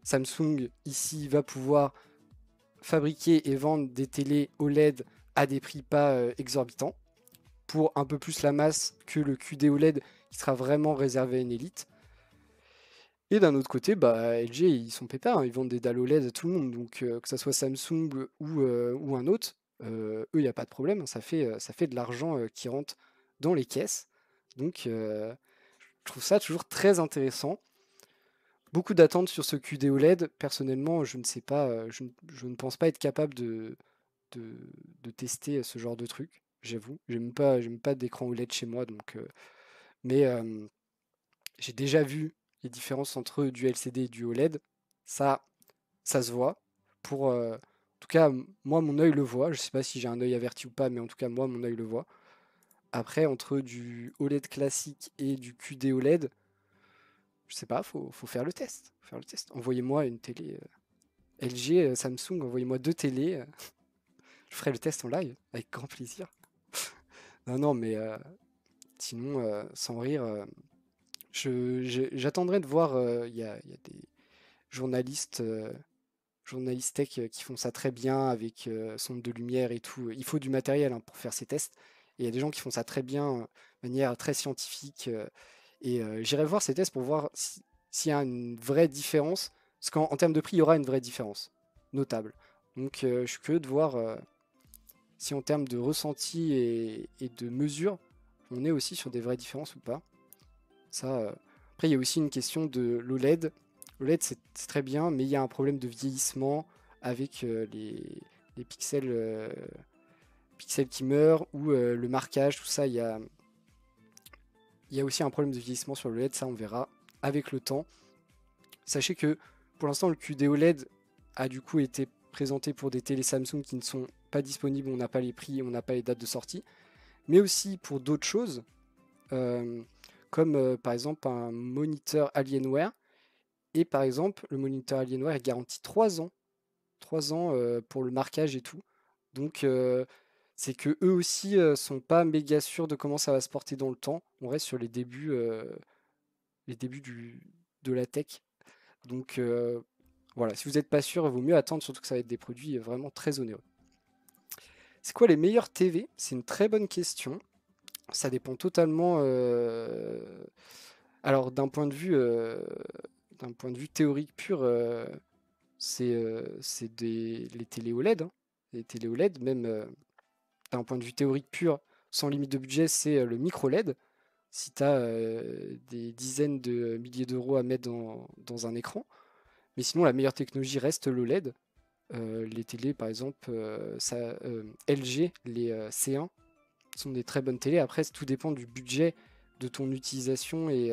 Samsung, ici, va pouvoir fabriquer et vendre des télés OLED à des prix pas exorbitants pour un peu plus la masse que le QD OLED qui sera vraiment réservé à une élite. Et d'un autre côté, bah, LG, ils sont pépères, hein, ils vendent des dalles OLED à tout le monde, donc que ça soit Samsung ou un autre, eux, il n'y a pas de problème, hein, ça fait de l'argent qui rentre dans les caisses. Donc, je trouve ça toujours très intéressant. Beaucoup d'attentes sur ce QD OLED. Personnellement, je ne sais pas, je ne pense pas être capable de, de tester ce genre de truc, j'avoue. J'aime pas d'écran OLED chez moi, donc, mais j'ai déjà vu les différences entre du LCD et du OLED. Ça, ça se voit. En tout cas, moi, mon œil le voit. Je sais pas si j'ai un œil averti ou pas, mais en tout cas, moi, mon œil le voit. Après, entre du OLED classique et du QD OLED, je sais pas, faut faire le test. Faut faire le test. Envoyez-moi une télé LG, Samsung, envoyez-moi deux télés. Je ferai le test en live, avec grand plaisir. Non, non, mais sinon, sans rire, j'attendrai de voir. Il y a des journalistes, journalistes tech qui font ça très bien avec sonde de lumière et tout. Il faut du matériel hein, pour faire ces tests. Et il y a des gens qui font ça très bien, de manière très scientifique. Et j'irai voir ces tests pour voir s'il y a une vraie différence. Parce qu'en termes de prix, il y aura une vraie différence, notable. Donc je suis curieux de voir si en termes de ressenti et de mesure, on est aussi sur des vraies différences ou pas. Ça, après, il y a aussi une question de l'OLED. L'OLED, c'est très bien, mais il y a un problème de vieillissement avec les pixels, pixels qui meurent ou le marquage, tout ça. Il y a aussi un problème de vieillissement sur l'OLED, ça on verra avec le temps. Sachez que pour l'instant, le QD OLED a du coup été présenté pour des télé Samsung qui ne sont pas disponibles, on n'a pas les prix, on n'a pas les dates de sortie, mais aussi pour d'autres choses, euh, comme par exemple un moniteur Alienware. Et par exemple, le moniteur Alienware est garanti 3 ans. 3 ans pour le marquage et tout. Donc c'est que eux aussi sont pas méga sûrs de comment ça va se porter dans le temps. On reste sur les débuts de la tech. Donc voilà, si vous n'êtes pas sûr, il vaut mieux attendre, surtout que ça va être des produits vraiment très onéreux. C'est quoi les meilleures TV? C'est une très bonne question. Ça dépend totalement. Alors d'un point de vue théorique pur, c'est les télé OLED, hein. Les télé OLED, même d'un point de vue théorique pur, sans limite de budget, c'est le micro LED. Si tu as des dizaines de milliers d'euros à mettre dans un écran. Mais sinon, la meilleure technologie reste l'OLED. Les télés, par exemple, LG, les C1, sont des très bonnes télés. Après, tout dépend du budget de ton utilisation et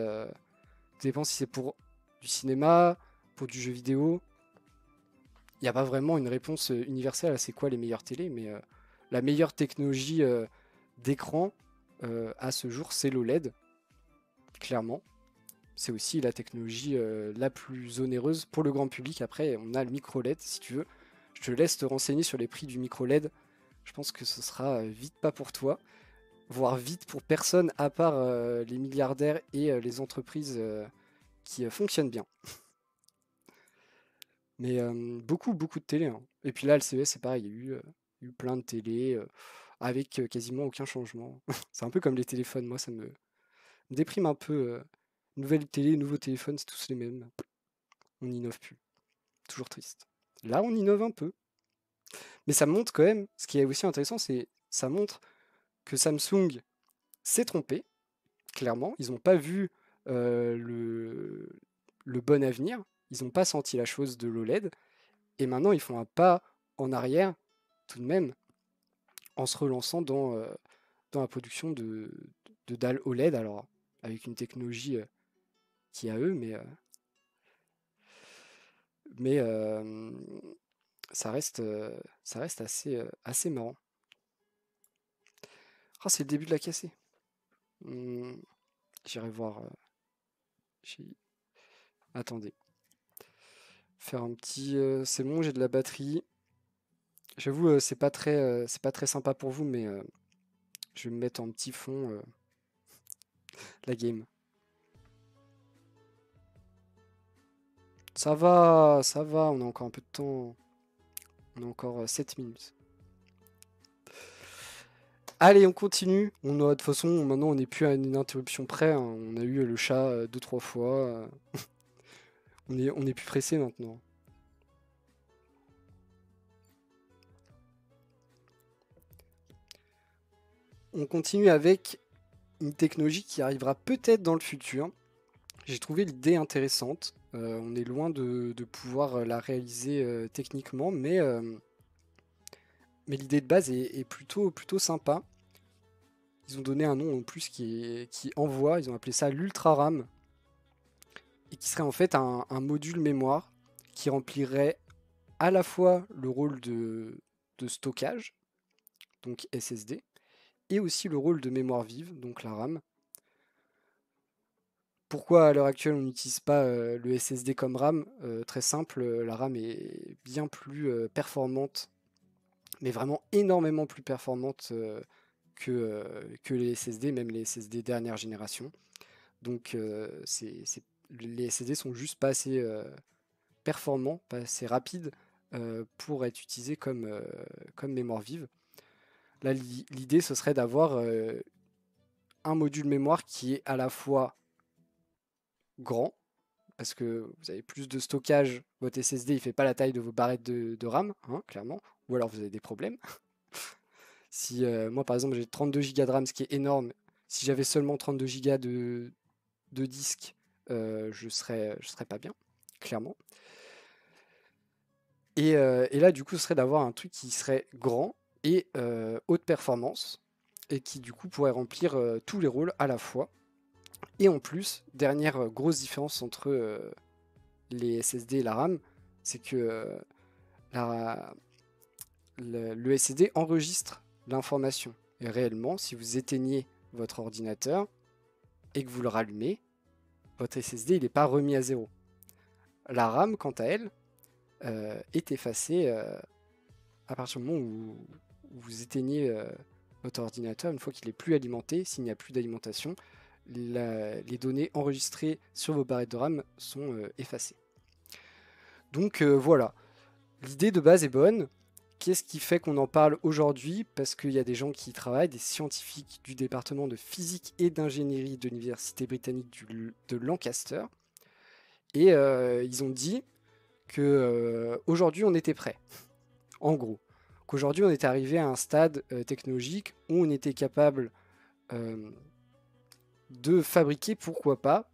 tout dépend si c'est pour du cinéma, pour du jeu vidéo. Il n'y a pas vraiment une réponse universelle à c'est quoi les meilleures télés, mais la meilleure technologie d'écran à ce jour, c'est l'OLED, clairement. C'est aussi la technologie la plus onéreuse pour le grand public. Après, on a le micro LED, si tu veux. Je te laisse te renseigner sur les prix du micro LED. Je pense que ce sera vite pas pour toi, voire vite pour personne à part les milliardaires et les entreprises qui fonctionnent bien. Mais beaucoup de télé, hein. Et puis là, le CES, c'est pareil, il y a eu plein de télé avec quasiment aucun changement. C'est un peu comme les téléphones, moi ça me déprime un peu. Nouvelle télé, nouveau téléphone, c'est tous les mêmes. On n'innove plus. Toujours triste. Là, on innove un peu. Mais ça montre quand même, ce qui est aussi intéressant, c'est ça montre que Samsung s'est trompé, clairement. Ils n'ont pas vu le bon avenir. Ils n'ont pas senti la chose de l'OLED. Et maintenant, ils font un pas en arrière, tout de même, en se relançant dans la production de dalles OLED. Alors, avec une technologie qui est à eux, mais ça reste assez marrant. Ah, c'est le début de la cassée. J'irai voir. Attendez. Faire un petit. C'est bon, j'ai de la batterie. J'avoue, c'est pas très sympa pour vous, mais je vais me mettre en petit fond la game. Ça va, on a encore un peu de temps. On a encore 7 minutes. Allez, on continue. De toute façon, maintenant, on n'est plus à une interruption près, hein. On a eu le chat 2-3 fois. On est plus pressé maintenant. On continue avec une technologie qui arrivera peut-être dans le futur. J'ai trouvé l'idée intéressante. On est loin de pouvoir la réaliser techniquement, mais l'idée de base est plutôt sympa. Ils ont donné un nom en plus qui envoie, ils ont appelé ça l'Ultra RAM, et qui serait en fait un module mémoire qui remplirait à la fois le rôle de stockage, donc SSD, et aussi le rôle de mémoire vive, donc la RAM. Pourquoi à l'heure actuelle on n'utilise pas le SSD comme RAM? Très simple, la RAM est bien plus performante, mais vraiment énormément plus performante que les SSD, même les SSD dernière génération. Donc les SSD sont juste pas assez performants, pas assez rapides pour être utilisés comme mémoire vive. Là, l'idée, ce serait d'avoir un module mémoire qui est à la fois grand, parce que vous avez plus de stockage, votre SSD il fait pas la taille de vos barrettes de RAM, hein, clairement, ou alors vous avez des problèmes. Si moi par exemple j'ai 32 Go de RAM, ce qui est énorme, si j'avais seulement 32 Go de disque, je serais pas bien, clairement. Et là du coup ce serait d'avoir un truc qui serait grand et haute performance, et qui du coup pourrait remplir tous les rôles à la fois. Et en plus, dernière grosse différence entre les SSD et la RAM, c'est que le SSD enregistre l'information. Et réellement, si vous éteignez votre ordinateur et que vous le rallumez, votre SSD il n'est pas remis à zéro. La RAM, quant à elle, est effacée à partir du moment où vous éteignez votre ordinateur. Une fois qu'il n'est plus alimenté, s'il n'y a plus d'alimentation, les données enregistrées sur vos barrettes de RAM sont effacées. Donc voilà, l'idée de base est bonne. Qu'est-ce qui fait qu'on en parle aujourd'hui? Parce qu'il y a des gens qui y travaillent, des scientifiques du département de physique et d'ingénierie de l'université britannique de Lancaster. Et ils ont dit que aujourd'hui on était prêt. En gros, qu'aujourd'hui on était arrivé à un stade technologique où on était capable de fabriquer, pourquoi pas,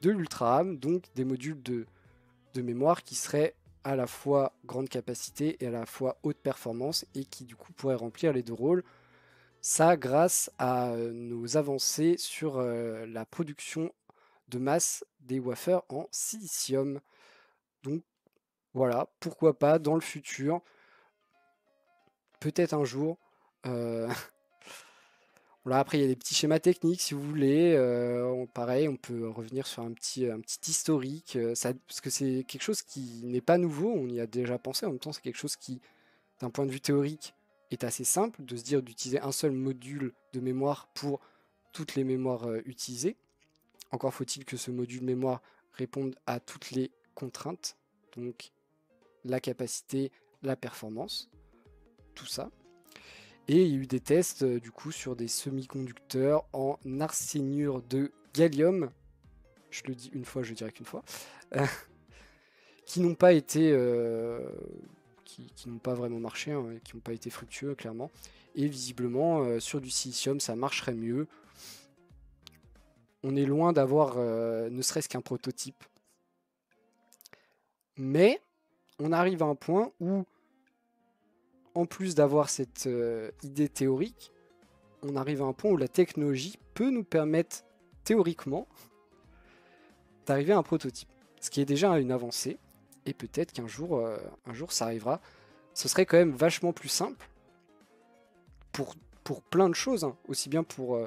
de l'ultra RAM, donc des modules de mémoire qui seraient à la fois grande capacité et à la fois haute performance et qui du coup pourraient remplir les deux rôles. Ça grâce à nos avancées sur la production de masse des wafers en silicium. Donc voilà, pourquoi pas dans le futur, peut-être un jour. Là, après, il y a des petits schémas techniques si vous voulez. Pareil, on peut revenir sur un petit historique. Parce que c'est quelque chose qui n'est pas nouveau, on y a déjà pensé. En même temps, c'est quelque chose qui, d'un point de vue théorique, est assez simple de se dire d'utiliser un seul module de mémoire pour toutes les mémoires utilisées. Encore faut-il que ce module mémoire réponde à toutes les contraintes, donc la capacité, la performance, tout ça. Et il y a eu des tests du coup sur des semi-conducteurs en arsénure de gallium, je le dis une fois, je dirais qu'une fois, qui n'ont pas été, qui n'ont pas vraiment marché, hein, qui n'ont pas été fructueux clairement. Et visiblement sur du silicium ça marcherait mieux. On est loin d'avoir ne serait-ce qu'un prototype. Mais on arrive à un point où, en plus d'avoir cette idée théorique, on arrive à un point où la technologie peut nous permettre, théoriquement, d'arriver à un prototype. Ce qui est déjà une avancée. Et peut-être qu'un jour, ça arrivera. Ce serait quand même vachement plus simple pour plein de choses. Hein. Aussi bien pour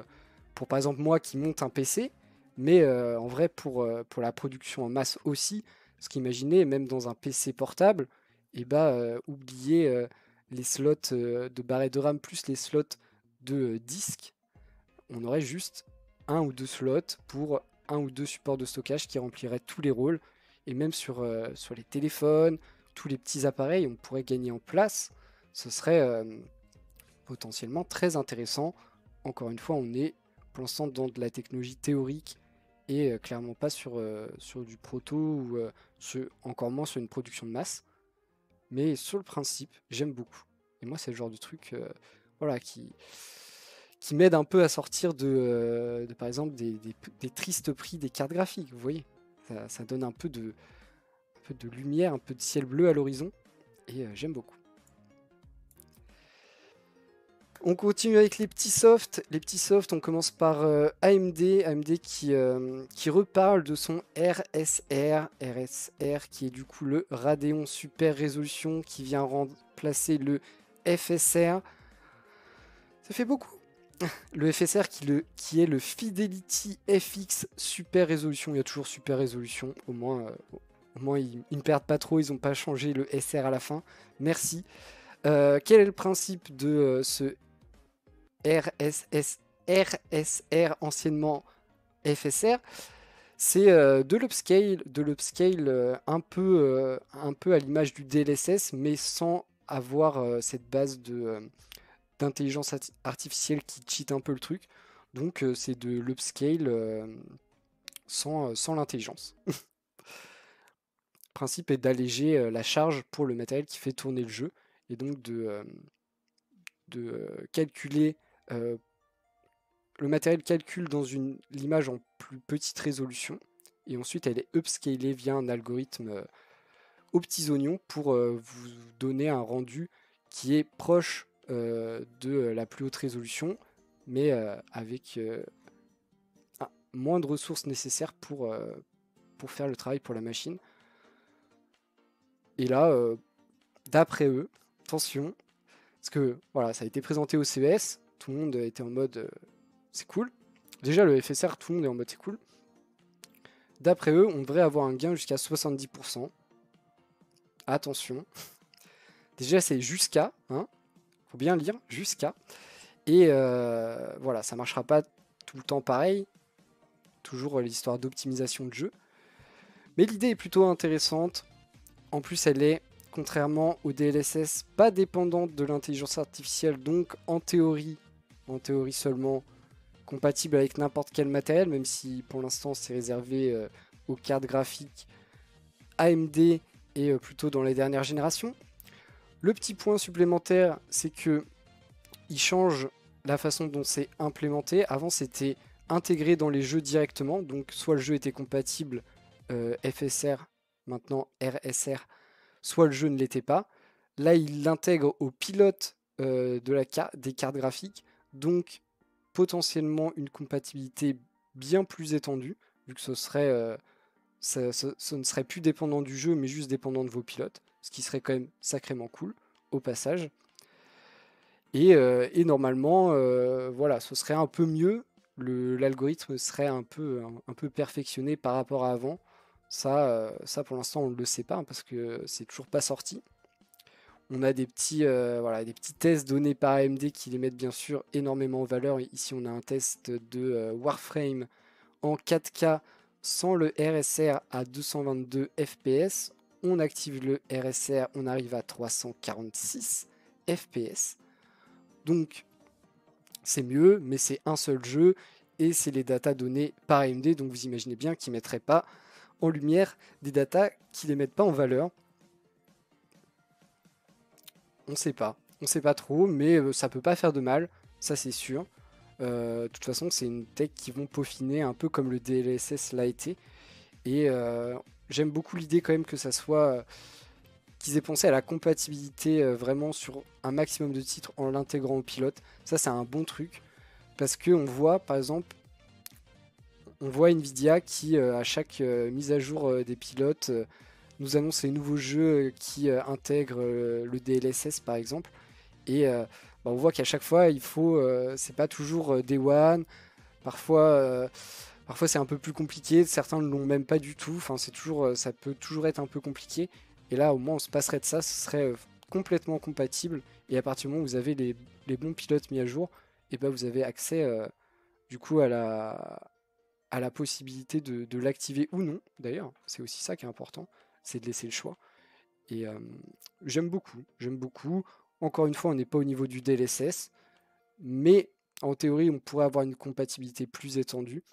par exemple moi qui monte un PC, mais en vrai pour la production en masse aussi. Parce qu'imaginez, même dans un PC portable, et oublier les slots de barrette de RAM plus les slots de disque, on aurait juste un ou deux slots pour un ou deux supports de stockage qui rempliraient tous les rôles. Et même sur les téléphones, tous les petits appareils, on pourrait gagner en place. Ce serait potentiellement très intéressant. Encore une fois, on est pour l'instant dans de la technologie théorique et clairement pas sur du proto ou encore moins sur une production de masse. Mais sur le principe, j'aime beaucoup. Et moi, c'est le genre de truc voilà, qui m'aide un peu à sortir de par exemple, des tristes prix des cartes graphiques. Vous voyez, ça donne un peu de lumière, un peu de ciel bleu à l'horizon. Et j'aime beaucoup. On continue avec les petits softs. Les petits softs, on commence par AMD. AMD qui reparle de son RSR. RSR qui est du coup le Radeon Super Résolution qui vient remplacer le FSR. Ça fait beaucoup. Le FSR qui est le Fidelity FX Super Résolution. Il y a toujours Super Résolution. Au moins ils ne perdent pas trop. Ils n'ont pas changé le SR à la fin. Merci. Quel est le principe de ce RSR, anciennement FSR? C'est de l'upscale un peu à l'image du DLSS, mais sans avoir cette base d'intelligence artificielle qui cheat un peu le truc. Donc c'est de l'upscale sans l'intelligence. Le principe est d'alléger la charge pour le matériel qui fait tourner le jeu, et donc de calculer le matériel calcule dans l'image en plus petite résolution, et ensuite elle est upscalée via un algorithme aux petits oignons pour vous donner un rendu qui est proche de la plus haute résolution, mais avec moins de ressources nécessaires pour faire le travail pour la machine. Et là, d'après eux, attention, parce que voilà, ça a été présenté au CES, tout le monde était en mode c'est cool. Déjà le FSR, tout le monde est en mode c'est cool. D'après eux, on devrait avoir un gain jusqu'à 70%. Attention. Déjà c'est jusqu'à, hein, faut bien lire, jusqu'à. Et voilà, ça marchera pas tout le temps pareil. Toujours l'histoire d'optimisation de jeu. Mais l'idée est plutôt intéressante. En plus, elle est, contrairement au DLSS, pas dépendante de l'intelligence artificielle. Donc, en théorie seulement, compatible avec n'importe quel matériel, même si pour l'instant c'est réservé aux cartes graphiques AMD et plutôt dans les dernières générations. Le petit point supplémentaire, c'est que il change la façon dont c'est implémenté. Avant, c'était intégré dans les jeux directement, donc soit le jeu était compatible FSR, maintenant RSR, soit le jeu ne l'était pas. Là, il l'intègre au pilote des cartes graphiques, donc potentiellement une compatibilité bien plus étendue, vu que ce ne serait plus dépendant du jeu, mais juste dépendant de vos pilotes, ce qui serait quand même sacrément cool, au passage. Et normalement, voilà, ce serait un peu mieux, l'algorithme serait un peu perfectionné par rapport à avant. Ça pour l'instant, on ne le sait pas, hein, parce que c'est toujours pas sorti. On a voilà, des petits tests donnés par AMD qui les mettent bien sûr énormément en valeur. Ici, on a un test de Warframe en 4K sans le RSR à 222 FPS. On active le RSR, on arrive à 346 FPS. Donc, c'est mieux, mais c'est un seul jeu et c'est les datas données par AMD. Donc, vous imaginez bien qu'ils ne mettraient pas en lumière des datas qui ne les mettent pas en valeur. On ne sait pas trop, mais ça peut pas faire de mal, ça c'est sûr. De toute façon, c'est une tech qui vont peaufiner un peu comme le DLSS l'a été. Et j'aime beaucoup l'idée quand même que ça soit qu'ils aient pensé à la compatibilité vraiment sur un maximum de titres en l'intégrant au pilote. Ça, c'est un bon truc parce que on voit, par exemple, on voit Nvidia qui à chaque mise à jour des pilotes nous annonce les nouveaux jeux qui intègrent le DLSS par exemple. Et on voit qu'à chaque fois, il faut, c'est pas toujours Day One. Parfois, parfois c'est un peu plus compliqué. Certains ne l'ont même pas du tout. Enfin, c'est toujours, ça peut toujours être un peu compliqué. Et là, au moins, on se passerait de ça. Ce serait complètement compatible. Et à partir du moment où vous avez les bons pilotes mis à jour, et ben vous avez accès du coup à la possibilité de l'activer ou non. D'ailleurs, c'est aussi ça qui est important, c'est de laisser le choix. Et j'aime beaucoup, j'aime beaucoup. Encore une fois, on n'est pas au niveau du DLSS, mais en théorie, on pourrait avoir une compatibilité plus étendue,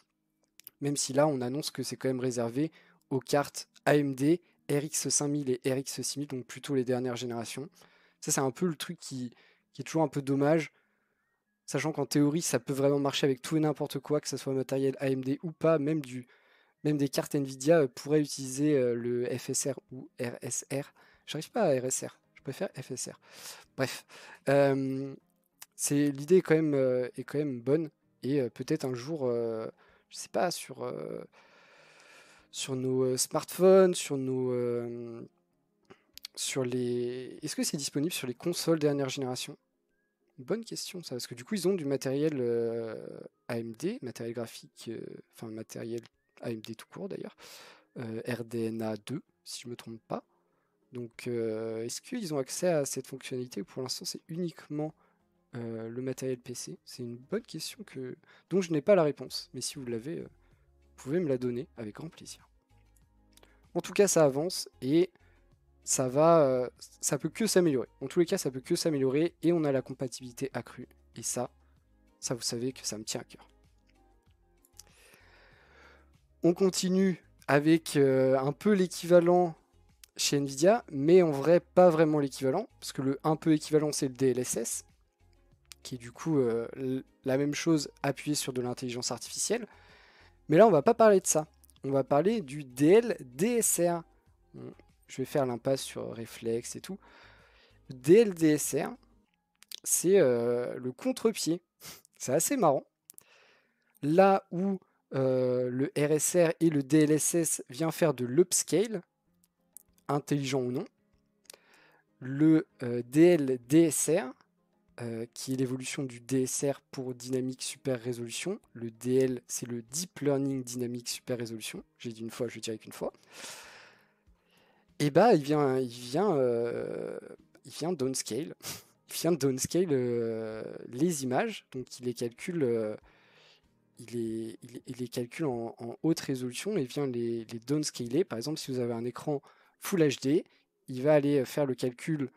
même si là, on annonce que c'est quand même réservé aux cartes AMD, RX 5000 et RX 6000, donc plutôt les dernières générations. Ça, c'est un peu le truc qui est toujours un peu dommage, sachant qu'en théorie, ça peut vraiment marcher avec tout et n'importe quoi, que ce soit matériel AMD ou pas, même des cartes Nvidia pourraient utiliser le FSR ou RSR. J'arrive pas à RSR, je préfère FSR. Bref, l'idée est quand même bonne et peut-être un jour, je sais pas, sur nos smartphones, sur les. Est-ce que c'est disponible sur les consoles dernière génération? Bonne question ça, parce que du coup ils ont du matériel AMD, matériel graphique, enfin matériel AMD tout court d'ailleurs, RDNA 2 si je me trompe pas. Donc est-ce qu'ils ont accès à cette fonctionnalité ou pour l'instant c'est uniquement le matériel PC? C'est une bonne question dont je n'ai pas la réponse, mais si vous l'avez, vous pouvez me la donner avec grand plaisir. En tout cas ça avance et ça peut que s'améliorer. En tous les cas ça peut que s'améliorer et on a la compatibilité accrue. Et ça vous savez que ça me tient à cœur. On continue avec un peu l'équivalent chez Nvidia, mais en vrai pas vraiment l'équivalent, parce que le un peu équivalent c'est le DLSS, qui est du coup la même chose appuyée sur de l'intelligence artificielle. Mais là on va pas parler de ça, on va parler du DLDSR. Je vais faire l'impasse sur réflexe et tout. DLDSR, c'est le contre-pied. C'est assez marrant. Là où le RSR et le DLSS vient faire de l'upscale, intelligent ou non, le DLDSR, qui est l'évolution du DSR pour Dynamic Super Résolution, le DL c'est le Deep Learning Dynamic Super Résolution, j'ai dit une fois, je dirais qu'une fois, et bah il vient downscale, il vient downscale les images, donc il les calcule il les calcule en haute résolution et vient les downscaler. Par exemple, si vous avez un écran Full HD, il va aller faire le calcul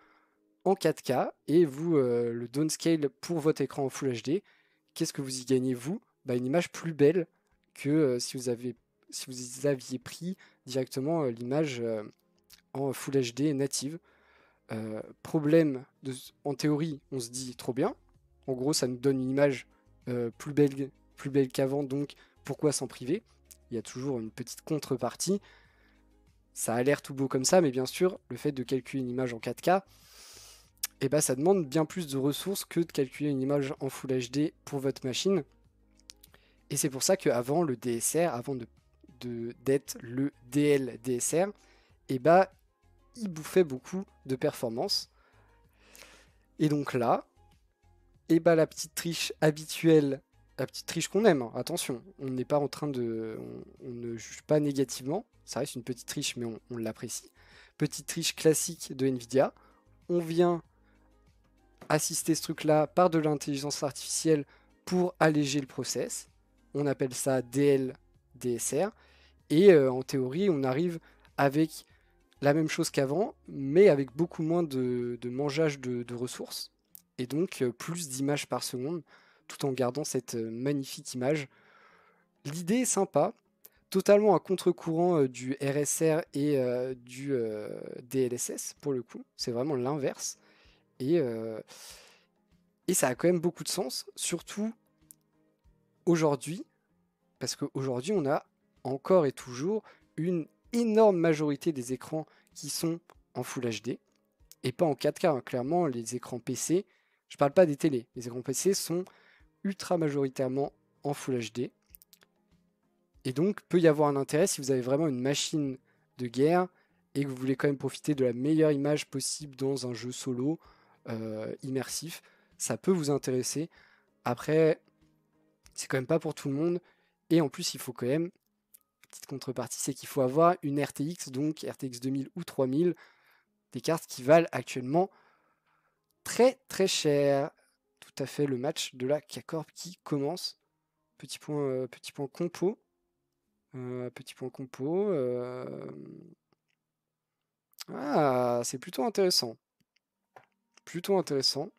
en 4K et vous le downscale pour votre écran en Full HD. Qu'est-ce que vous y gagnez, vous? Une image plus belle que si vous aviez pris directement l'image en Full HD native. Problème, en théorie, on se dit trop bien. En gros, ça nous donne une image plus belle qu'avant, donc pourquoi s'en priver? Il y a toujours une petite contrepartie. Ça a l'air tout beau comme ça, mais bien sûr, le fait de calculer une image en 4K, eh ben, ça demande bien plus de ressources que de calculer une image en Full HD pour votre machine. Et c'est pour ça qu'avant le DSR, avant d'être le DL DSR, eh ben, il bouffait beaucoup de performance. Et donc là, eh ben, la petite triche habituelle, la petite triche qu'on aime, hein, attention, on n'est pas en train de... On ne juge pas négativement, ça reste une petite triche, mais on l'apprécie. Petite triche classique de Nvidia, on vient assister ce truc-là par de l'intelligence artificielle pour alléger le process. On appelle ça DL, DSR. Et en théorie, on arrive avec la même chose qu'avant, mais avec beaucoup moins de mangeage de ressources. Et donc plus d'images par seconde, tout en gardant cette magnifique image. L'idée est sympa, totalement à contre-courant du RSR et du DLSS, pour le coup. C'est vraiment l'inverse. Et ça a quand même beaucoup de sens, surtout aujourd'hui, parce qu'aujourd'hui, on a encore et toujours une énorme majorité des écrans qui sont en Full HD, et pas en 4K, hein. Clairement, les écrans PC, je parle pas des télés, les écrans PC sont ultra majoritairement en Full HD, et donc peut y avoir un intérêt si vous avez vraiment une machine de guerre, et que vous voulez quand même profiter de la meilleure image possible dans un jeu solo immersif, ça peut vous intéresser. Après, c'est quand même pas pour tout le monde. Et en plus, il faut quand même, petite contrepartie, c'est qu'il faut avoir une RTX, donc RTX 2000 ou 3000, des cartes qui valent actuellement très très cher. Tout à fait, le match de la K-Corp qui commence. Petit point compo. Petit point compo. Ah, c'est plutôt intéressant. Plutôt intéressant.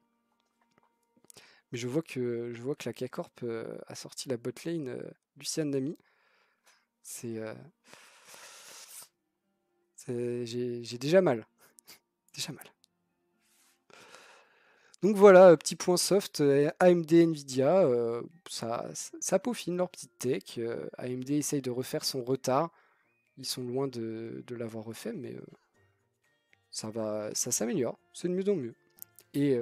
Mais je vois que la K-Corp a sorti la botlane Lucian Nami. J'ai déjà mal. Déjà mal. Donc voilà, petit point soft, AMD Nvidia, ça peaufine leur petite tech. AMD essaye de refaire son retard. Ils sont loin de l'avoir refait, mais ça s'améliore. C'est de mieux en mieux. Et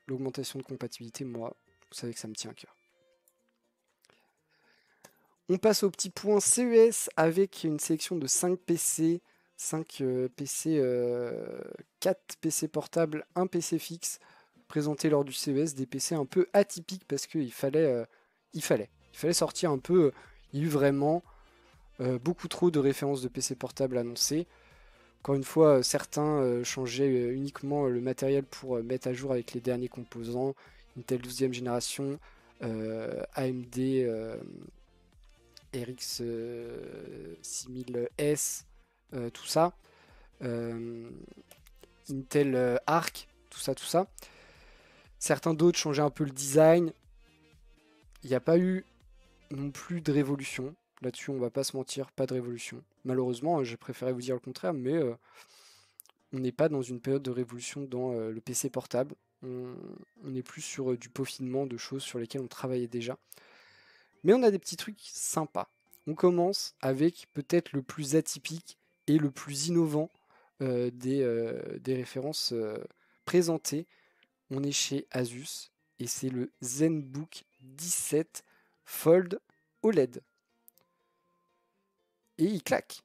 l'augmentation de compatibilité, moi, vous savez que ça me tient à cœur. On passe au petit point CES avec une sélection de 5 PC, 5 PC, 4 PC portables, 1 PC fixe, présentés lors du CES, des PC un peu atypiques parce qu'il fallait, il fallait sortir un peu. Il y a eu vraiment beaucoup trop de références de PC portables annoncées. Encore une fois, certains changeaient uniquement le matériel pour mettre à jour avec les derniers composants. Intel 12e génération, AMD RX 6000S, tout ça. Intel Arc, tout ça. Certains d'autres changeaient un peu le design. Il n'y a pas eu non plus de révolution. Là-dessus, on va pas se mentir, pas de révolution. Malheureusement, j'ai préféré vous dire le contraire, mais on n'est pas dans une période de révolution dans le PC portable. On est plus sur du peaufinement de choses sur lesquelles on travaillait déjà. Mais on a des petits trucs sympas. On commence avec peut-être le plus atypique et le plus innovant des références présentées. On est chez Asus et c'est le ZenBook 17 Fold OLED. Et il claque.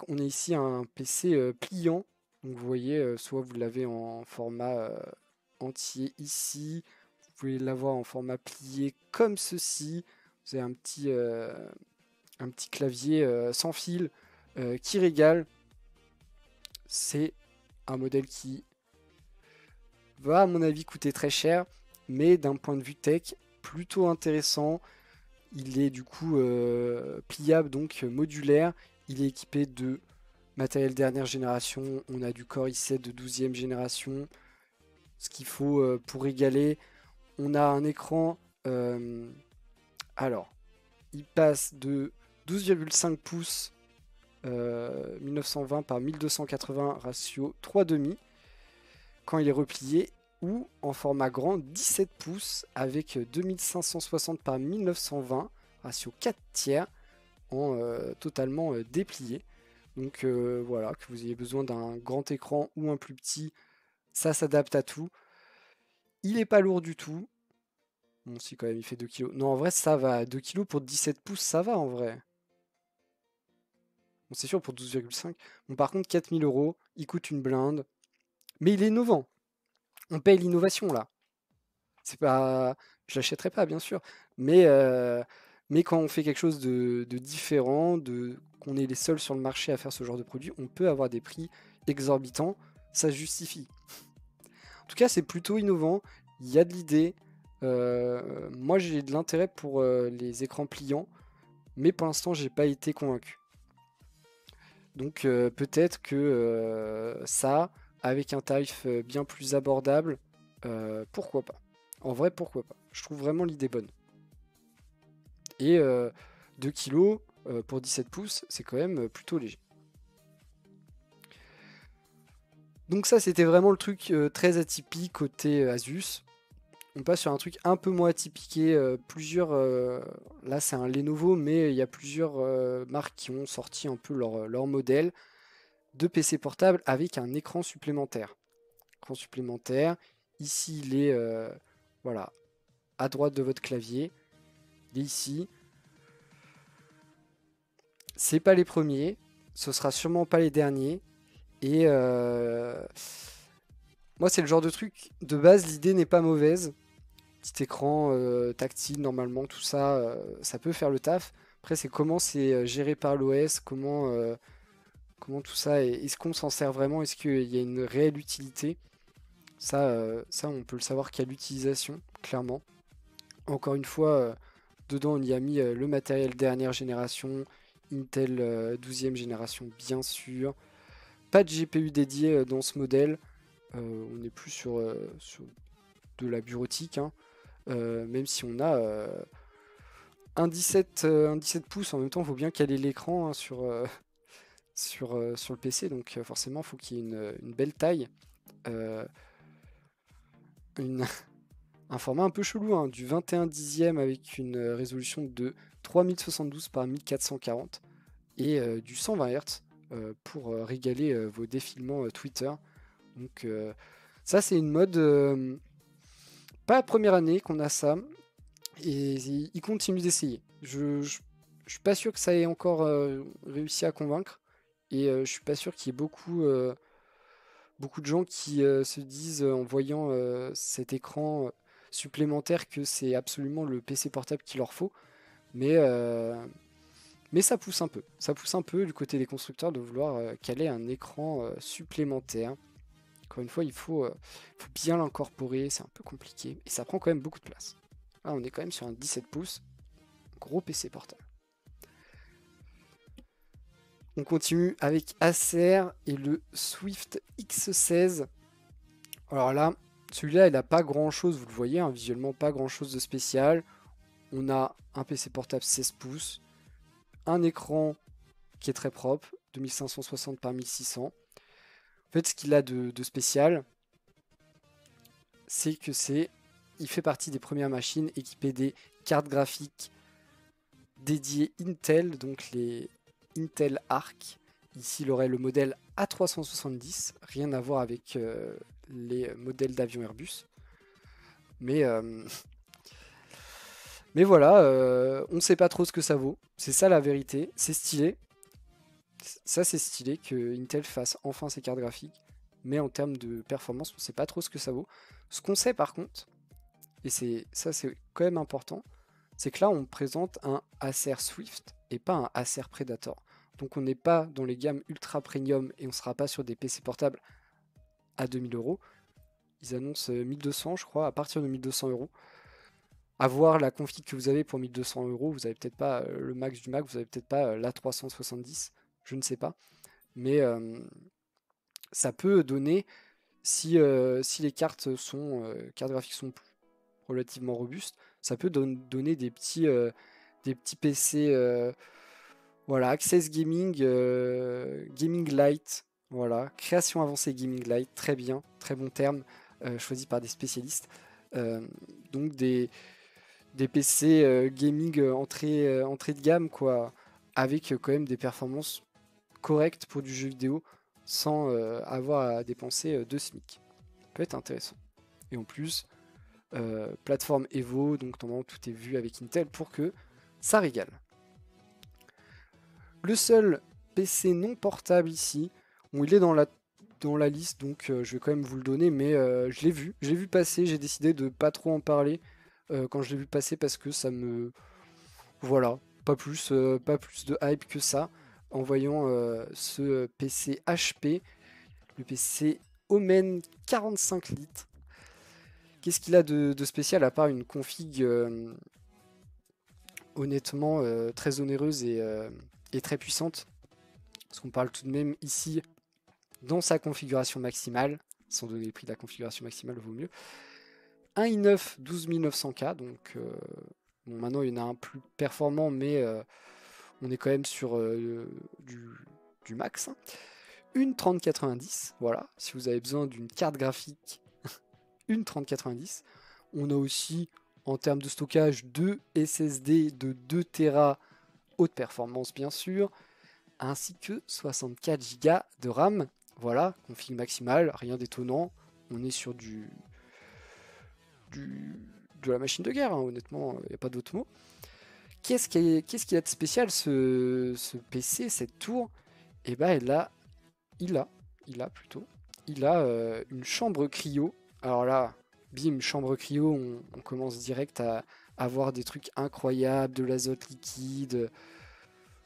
On est ici à un PC pliant. Donc vous voyez, soit vous l'avez en format entier ici, vous pouvez l'avoir en format plié comme ceci. Vous avez un petit clavier sans fil qui régale. C'est un modèle qui va à mon avis coûter très cher, mais d'un point de vue tech, plutôt intéressant. Il est du coup pliable, donc modulaire. Il est équipé de matériel dernière génération. On a du Core i7 de 12e génération. Ce qu'il faut pour régaler. On a un écran. Alors, il passe de 12,5 pouces 1920 par 1280 ratio 3,5. quand il est replié, ou en format grand 17 pouces avec 2560 par 1920, ratio 4 tiers, en totalement déplié. Donc voilà, que vous ayez besoin d'un grand écran ou un plus petit, ça s'adapte à tout. Il est pas lourd du tout. Bon, si quand même, il fait 2 kg. Non, en vrai, ça va. 2 kg pour 17 pouces, ça va en vrai. Bon, c'est sûr pour 12,5. Bon, par contre, 4000 €, il coûte une blinde. Mais il est innovant. On paye l'innovation là. C'est pas. Je l'achèterai pas, bien sûr. Mais quand on fait quelque chose de différent, qu'on est les seuls sur le marché à faire ce genre de produit, on peut avoir des prix exorbitants. Ça se justifie. En tout cas, c'est plutôt innovant. Il y a de l'idée. Moi, j'ai de l'intérêt pour les écrans pliants, mais pour l'instant, j'ai pas été convaincu. Donc peut-être que ça, avec un tarif bien plus abordable, pourquoi pas. En vrai, pourquoi pas. Je trouve vraiment l'idée bonne. Et 2 kg pour 17 pouces, c'est quand même plutôt léger. Donc ça, c'était vraiment le truc très atypique côté Asus. On passe sur un truc un peu moins atypiqué. Là, c'est un Lenovo, mais il y a plusieurs marques qui ont sorti un peu leur modèle de PC portable avec un écran supplémentaire. Écran supplémentaire. Ici, il est voilà, à droite de votre clavier. Il est ici. C'est pas les premiers. Ce sera sûrement pas les derniers. Et moi, c'est le genre de truc. De base, l'idée n'est pas mauvaise. Petit écran tactile, normalement, tout ça, ça peut faire le taf. Après, c'est comment c'est géré par l'OS, comment tout ça, est-ce qu'on s'en sert vraiment, est-ce qu'il y a une réelle utilité? Ça, on peut le savoir qu'à l'utilisation, clairement. Encore une fois, dedans, on y a mis le matériel dernière génération, Intel 12e génération, bien sûr. Pas de GPU dédié dans ce modèle. On est plus sur de la bureautique, hein. Même si on a un 17 pouces, en même temps, il faut bien caler l'écran, hein, sur le PC, donc forcément, il faut qu'il y ait une belle taille. Euh, un format un peu chelou, hein, du 21 dixième avec une résolution de 3072 par 1440 et du 120 Hz pour régaler vos défilements Twitter. Donc ça, c'est une mode, pas la première année qu'on a ça, et ils continuent d'essayer. Je suis pas sûr que ça ait encore réussi à convaincre, et je suis pas sûr qu'il y ait beaucoup de gens qui se disent en voyant cet écran supplémentaire que c'est absolument le PC portable qu'il leur faut. Mais, euh, mais ça pousse un peu. Ça pousse un peu du côté des constructeurs de vouloir caler un écran supplémentaire. Encore une fois, faut bien l'incorporer, c'est un peu compliqué. Et ça prend quand même beaucoup de place. Là, on est quand même sur un 17 pouces. Gros PC portable. On continue avec Acer et le Swift X16. Alors là, celui-là, il n'a pas grand-chose, vous le voyez, hein, visuellement pas grand-chose de spécial. On a un PC portable 16 pouces, un écran qui est très propre, 2560 par 1600. En fait, ce qu'il a de spécial, c'est que il fait partie des premières machines équipées des cartes graphiques dédiées Intel, donc les Intel Arc. Ici, il aurait le modèle A370, rien à voir avec les modèles d'avion Airbus. Mais, mais voilà, on ne sait pas trop ce que ça vaut. C'est ça la vérité. C'est stylé. Ça, c'est stylé que Intel fasse enfin ses cartes graphiques. Mais en termes de performance, on ne sait pas trop ce que ça vaut. Ce qu'on sait par contre, et ça c'est quand même important, c'est que là on présente un Acer Swift et pas un Acer Predator. Donc on n'est pas dans les gammes ultra premium et on ne sera pas sur des PC portables à 2000 €. Ils annoncent 1200 je crois, à partir de 1200 €. À voir la config que vous avez pour 1200 €, vous avez peut-être pas le max du max, vous avez peut-être pas l'A370, je ne sais pas. Mais ça peut donner, si les cartes graphiques sont relativement robustes, ça peut donner des petits PC voilà, Access Gaming, Gaming Light, Voilà, création avancée Gaming Light, très bien, très bon terme, choisi par des spécialistes. Euh, donc des PC gaming entrée de gamme, quoi, avec quand même des performances correctes pour du jeu vidéo, sans avoir à dépenser 2 SMIC. Ça peut être intéressant. Et en plus, plateforme Evo, donc normalement tout est vu avec Intel pour que ça régale. Le seul PC non portable ici, bon, il est dans la liste, donc je vais quand même vous le donner, mais je l'ai vu passer, j'ai décidé de pas trop en parler quand je l'ai vu passer parce que ça me... Voilà, pas plus de hype que ça, en voyant ce PC HP, le PC Omen 45 litres. Qu'est-ce qu'il a de spécial à part une config honnêtement très onéreuse et très puissante? Parce qu'on parle tout de même ici dans sa configuration maximale, sans donner le prix de la configuration maximale vaut mieux. Un i9 12900K, donc bon, maintenant il y en a un plus performant, mais on est quand même sur du max. Une 3090, voilà, si vous avez besoin d'une carte graphique, une 3090. On a aussi, en termes de stockage, deux SSD de 2 Tera haute performance, bien sûr, ainsi que 64 Go de RAM. Voilà, config maximale, rien d'étonnant. On est sur de la machine de guerre, hein, honnêtement, il n'y a pas d'autre mot. Qu'est-ce qu'il a de spécial ce PC, cette tour? Eh ben, il a une chambre cryo. Alors là, bim, chambre cryo, on commence direct à avoir des trucs incroyables, de l'azote liquide,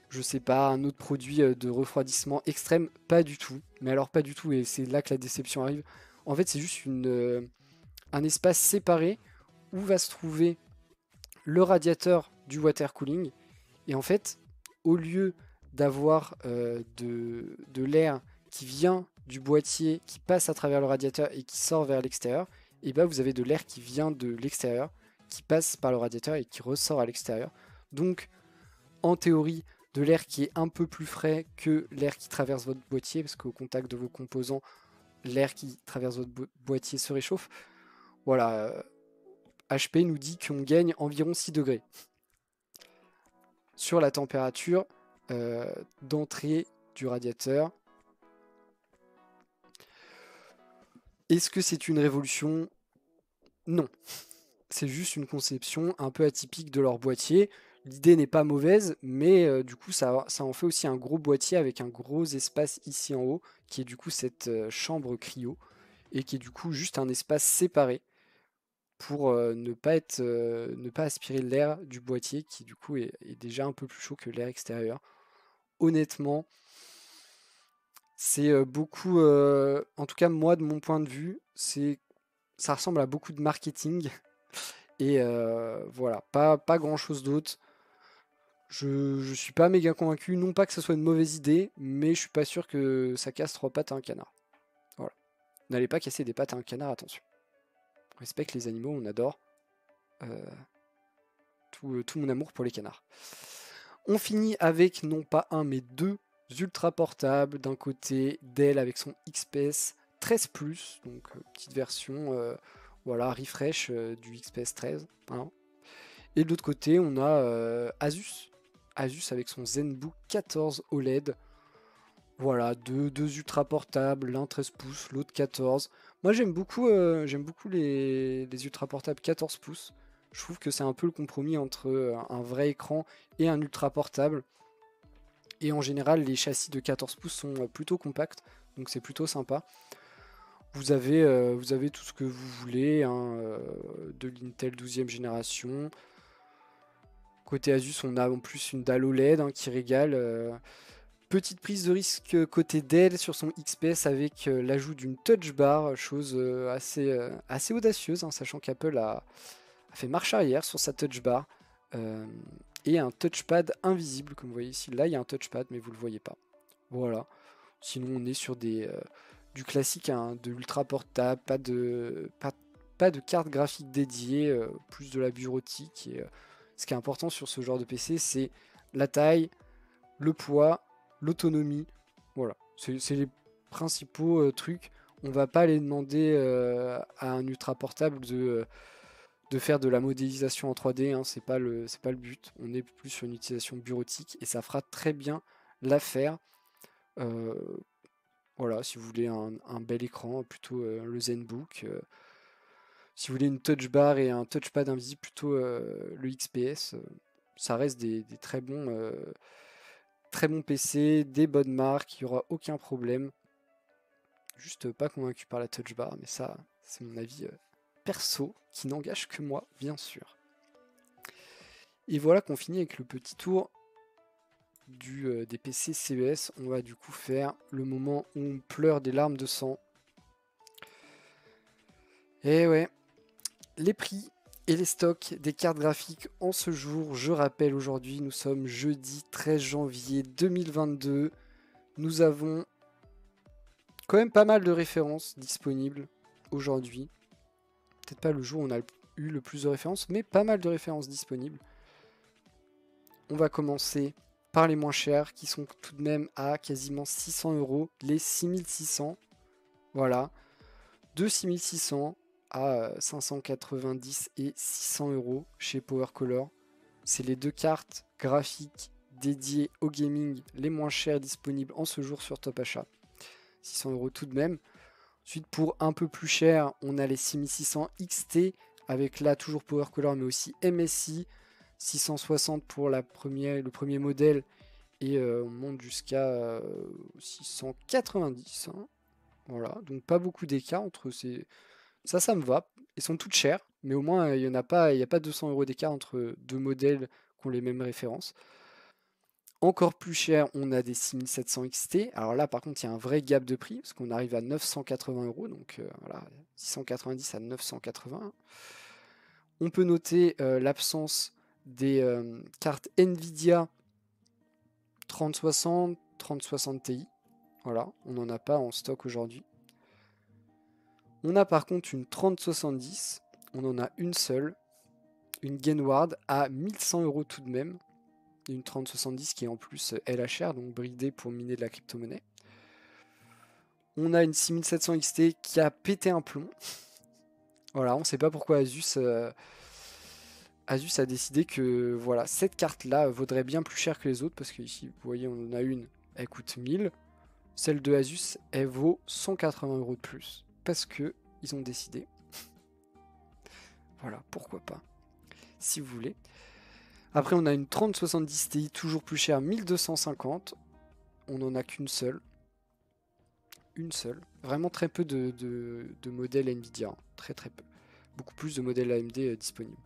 je sais pas, un autre produit de refroidissement extrême, pas du tout. Mais alors pas du tout, et c'est là que la déception arrive. En fait, c'est juste un espace séparé où va se trouver le radiateur du water cooling. Et en fait, au lieu d'avoir de l'air qui vient du boîtier, qui passe à travers le radiateur et qui sort vers l'extérieur, et ben vous avez de l'air qui vient de l'extérieur, qui passe par le radiateur et qui ressort à l'extérieur. Donc, en théorie, de l'air qui est un peu plus frais que l'air qui traverse votre boîtier, parce qu'au contact de vos composants, l'air qui traverse votre boîtier se réchauffe. Voilà, HP nous dit qu'on gagne environ 6 degrés sur la température d'entrée du radiateur. Est-ce que c'est une révolution? Non. C'est juste une conception un peu atypique de leur boîtier. L'idée n'est pas mauvaise, mais du coup ça en fait aussi un gros boîtier avec un gros espace ici en haut, qui est du coup cette chambre cryo, et qui est du coup juste un espace séparé pour ne pas aspirer l'air du boîtier, qui du coup est déjà un peu plus chaud que l'air extérieur. Honnêtement, c'est beaucoup, en tout cas moi de mon point de vue, ça ressemble à beaucoup de marketing et voilà, pas grand chose d'autre. Je suis pas méga convaincu, non pas que ce soit une mauvaise idée, mais je suis pas sûr que ça casse trois pattes à un canard. Voilà. N'allez pas casser des pattes à un canard, attention. On respecte les animaux, on adore. Euh, tout mon amour pour les canards. On finit avec non pas un mais deux ultra portables. D'un côté, Dell avec son XPS 13 Plus, donc petite version, voilà, refresh du XPS 13. Hein. Et de l'autre côté, on a Asus. Asus avec son ZenBook 14 OLED. Voilà, deux ultra portables, l'un 13 pouces, l'autre 14. Moi j'aime beaucoup les ultra portables 14 pouces. Je trouve que c'est un peu le compromis entre un vrai écran et un ultra portable. Et en général, les châssis de 14 pouces sont plutôt compacts, donc c'est plutôt sympa. Vous avez tout ce que vous voulez, hein, de l'Intel 12e génération. Côté Asus, on a en plus une dalle OLED hein, qui régale. Petite prise de risque côté Dell sur son XPS avec l'ajout d'une touch bar, chose assez audacieuse, hein, sachant qu'Apple a fait marche arrière sur sa touch bar. Et un touchpad invisible, comme vous voyez ici. Là, il y a un touchpad, mais vous ne le voyez pas. Voilà. Sinon, on est sur du classique, hein, de l'ultra portable, pas de carte graphique dédiée, plus de la bureautique. Et, ce qui est important sur ce genre de PC, c'est la taille, le poids, l'autonomie. Voilà. C'est principaux trucs. On va pas aller demander à un ultra portable de faire de la modélisation en 3D, hein, c'est pas le but. On est plus sur une utilisation bureautique et ça fera très bien l'affaire. Voilà, si vous voulez un bel écran, plutôt le ZenBook. Si vous voulez une touch bar et un touchpad invisible, plutôt le XPS. Ça reste des très bons PC, des bonnes marques, il n'y aura aucun problème. Juste pas convaincu par la touch bar, mais ça, c'est mon avis perso, qui n'engage que moi, bien sûr. Et voilà qu'on finit avec le petit tour des PC CES. On va du coup faire le moment où on pleure des larmes de sang. Et ouais, les prix et les stocks des cartes graphiques en ce jour. Je rappelle, aujourd'hui, nous sommes jeudi 13 janvier 2022. Nous avons quand même pas mal de références disponibles aujourd'hui. Peut-être pas le jour où on a eu le plus de références, mais pas mal de références disponibles. On va commencer par les moins chers, qui sont tout de même à quasiment 600 €, les 6600. Voilà, de 6600 à 590 et 600 € chez PowerColor. C'est les deux cartes graphiques dédiées au gaming les moins chères disponibles en ce jour sur Top Achat. 600 € tout de même. Ensuite, pour un peu plus cher, on a les 6600 XT avec là toujours PowerColor mais aussi MSI. 660 pour le premier modèle et on monte jusqu'à 690. Hein. Voilà, donc pas beaucoup d'écart entre ces. Ça me va. Elles sont toutes chères, mais au moins il n'y a pas 200 € d'écart entre deux modèles qui ont les mêmes références. Encore plus cher, on a des 6700 XT. Alors là, par contre, il y a un vrai gap de prix, parce qu'on arrive à 980 €, donc voilà, 690 à 980. On peut noter l'absence des cartes Nvidia 3060, 3060 Ti. Voilà, on n'en a pas en stock aujourd'hui. On a par contre une 3070, on en a une seule, une Gainward à 1100 € tout de même. Une 3070 qui est en plus LHR, donc bridée pour miner de la crypto-monnaie. On a une 6700 XT qui a pété un plomb. Voilà, on ne sait pas pourquoi Asus a décidé que voilà, cette carte-là vaudrait bien plus cher que les autres, parce que ici, vous voyez, on en a une, elle coûte 1000. Celle de Asus, elle vaut 180 € de plus, parce que ils ont décidé. Voilà, pourquoi pas, si vous voulez. Après, on a une 3070 Ti, toujours plus chère, 1250. On n'en a qu'une seule. Une seule. Vraiment très peu de modèles Nvidia. Hein. Très très peu. Beaucoup plus de modèles AMD disponibles.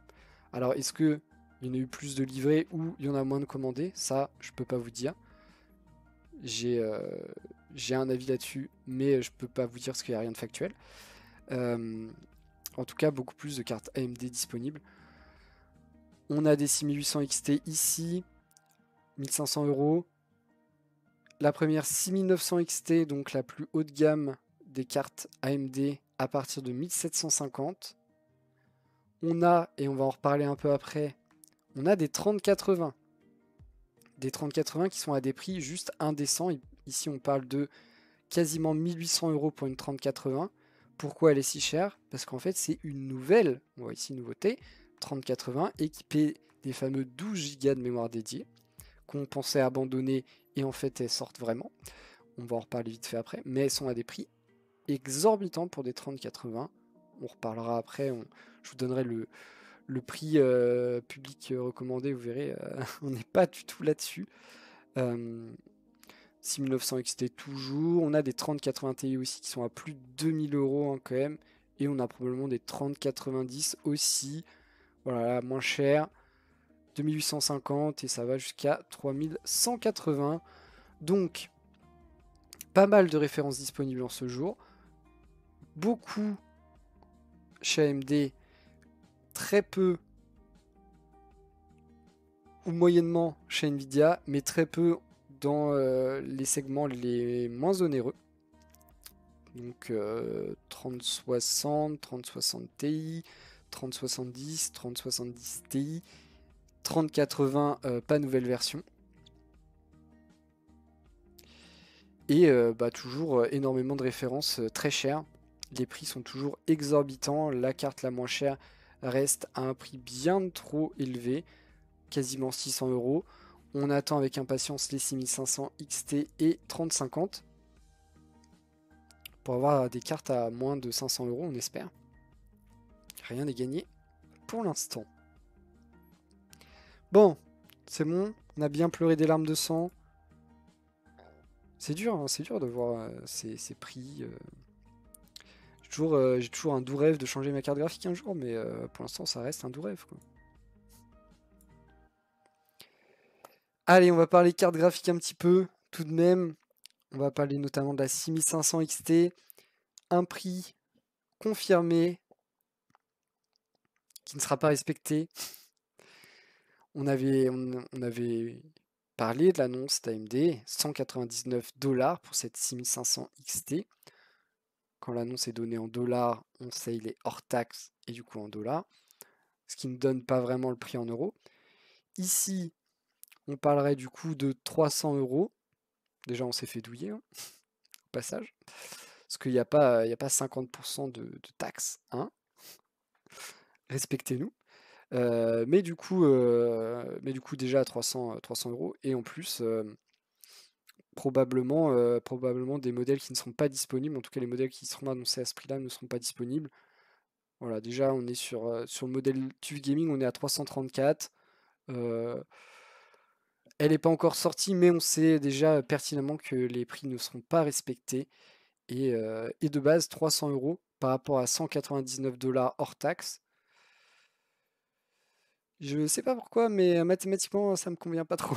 Alors, est-ce qu'il y en a eu plus de livrés ou il y en a moins de commandés? Ça, je peux pas vous dire. J'ai un avis là-dessus, mais je peux pas vous dire parce qu'il n'y a rien de factuel. En tout cas, beaucoup plus de cartes AMD disponibles. On a des 6800 XT ici, 1500 €. La première 6900 XT, donc la plus haut de gamme des cartes AMD à partir de 1750. On a, et on va en reparler un peu après, on a des 3080. Des 3080 qui sont à des prix juste indécents. Ici, on parle de quasiment 1800 € pour une 3080. Pourquoi elle est si chère? Parce qu'en fait, c'est une nouvelle, on voit ici nouveauté, 3080 équipée des fameux 12 Go de mémoire dédiée qu'on pensait abandonner et en fait elles sortent vraiment. On va en reparler vite fait après, mais elles sont à des prix exorbitants pour des 3080. On reparlera après, je vous donnerai le prix public recommandé, vous verrez, on n'est pas du tout là-dessus. 6900 XT toujours, on a des 3080 Ti aussi qui sont à plus de 2000 € hein, quand même, et on a probablement des 3090 aussi, voilà, moins cher, 2850 et ça va jusqu'à 3180. Donc, pas mal de références disponibles en ce jour. Beaucoup chez AMD, très peu ou moyennement chez Nvidia, mais très peu dans les segments les moins onéreux. Donc 3060, 3060 Ti, 3070, 3070 Ti, 3080, pas nouvelle version. Et toujours énormément de références très chères. Les prix sont toujours exorbitants. La carte la moins chère reste à un prix bien trop élevé, quasiment 600 €. On attend avec impatience les 6500 XT et 3050 pour avoir des cartes à moins de 500 €, on espère. Rien n'est gagné pour l'instant. Bon, c'est bon, on a bien pleuré des larmes de sang. C'est dur, hein, c'est dur de voir ces prix. J'ai toujours un doux rêve de changer ma carte graphique un jour, mais pour l'instant ça reste un doux rêve, quoi. Allez, on va parler carte graphique un petit peu, tout de même. On va parler notamment de la 6500 XT. Un prix confirmé qui ne sera pas respecté. On avait parlé de l'annonce d'AMD, 199 $ pour cette 6500 XT. Quand l'annonce est donnée en dollars, on sait il est hors taxe et du coup en dollars, ce qui ne donne pas vraiment le prix en euros. Ici, on parlerait du coup de 300 €. Déjà, on s'est fait douiller, hein, au passage. Parce qu'il n'y a pas 50% de taxes, hein. Respectez-nous. Mais du coup, déjà à 300 €. Et en plus, probablement des modèles qui ne seront pas disponibles. En tout cas, les modèles qui seront annoncés à ce prix-là ne seront pas disponibles. Voilà, déjà, on est sur le modèle TUF Gaming, on est à 334. Elle n'est pas encore sortie, mais on sait déjà pertinemment que les prix ne seront pas respectés. Et de base, 300 € par rapport à 199 $ hors taxe. Je sais pas pourquoi, mais mathématiquement, ça me convient pas trop.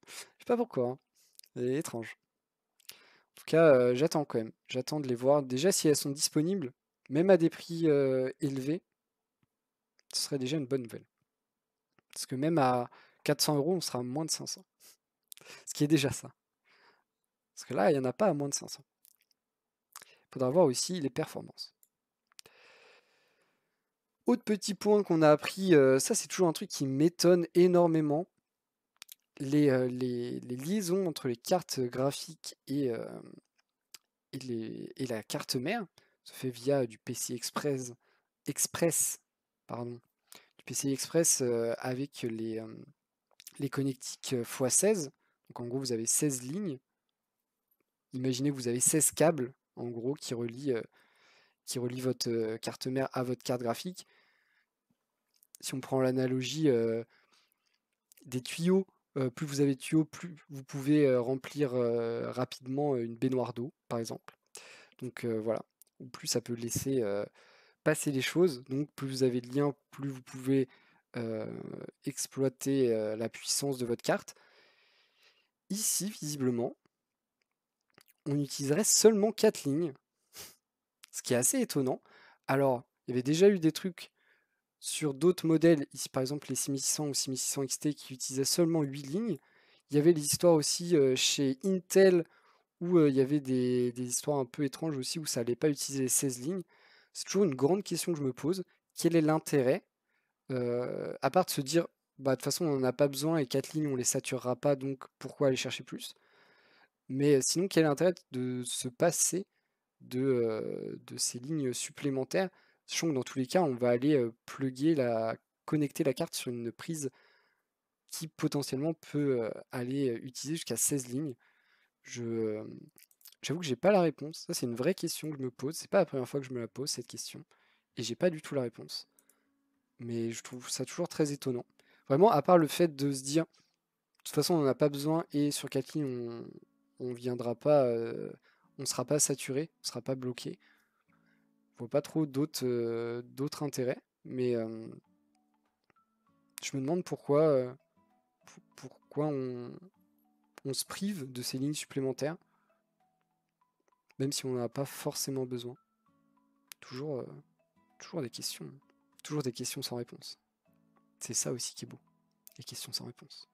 Je sais pas pourquoi, hein. C'est étrange. En tout cas, j'attends quand même. J'attends de les voir. Déjà, si elles sont disponibles, même à des prix élevés, ce serait déjà une bonne nouvelle. Parce que même à 400 €, on sera à moins de 500. Ce qui est déjà ça. Parce que là, il n'y en a pas à moins de 500. Il faudra voir aussi les performances. Autre petit point qu'on a appris, ça c'est toujours un truc qui m'étonne énormément. Les liaisons entre les cartes graphiques et la carte mère se fait via du PCI Express, pardon, du PCI Express avec les connectiques x16. Donc en gros, vous avez 16 lignes. Imaginez que vous avez 16 câbles, en gros, qui relient votre carte mère à votre carte graphique. Si on prend l'analogie des tuyaux, plus vous avez de tuyaux, plus vous pouvez remplir rapidement une baignoire d'eau, par exemple. Donc voilà, ou plus ça peut laisser passer les choses. Donc plus vous avez de liens, plus vous pouvez exploiter la puissance de votre carte. Ici, visiblement, on utiliserait seulement 4 lignes, ce qui est assez étonnant. Alors, il y avait déjà eu des trucs sur d'autres modèles, ici par exemple les 6600 ou 6600 XT qui utilisaient seulement 8 lignes. Il y avait les histoires aussi chez Intel où il y avait des histoires un peu étranges aussi où ça n'allait pas utiliser les 16 lignes. C'est toujours une grande question que je me pose. Quel est l'intérêt à part de se dire, bah de toute façon on n'en a pas besoin et 4 lignes on les saturera pas, donc pourquoi aller chercher plus? Mais sinon, quel est l'intérêt de se passer de ces lignes supplémentaires, sachant que dans tous les cas, on va aller connecter la carte sur une prise qui potentiellement peut aller utiliser jusqu'à 16 lignes. J'avoue que j'ai pas la réponse. Ça, c'est une vraie question que je me pose. C'est pas la première fois que je me la pose, cette question. Et j'ai pas du tout la réponse. Mais je trouve ça toujours très étonnant. Vraiment, à part le fait de se dire, de toute façon, on n'en a pas besoin et sur 4 lignes, on viendra pas, on sera pas saturé, on sera pas bloqué. Je vois pas trop d'autres intérêts, mais je me demande pourquoi on se prive de ces lignes supplémentaires, même si on n'en a pas forcément besoin. Toujours des questions sans réponse. C'est ça aussi qui est beau, les questions sans réponse.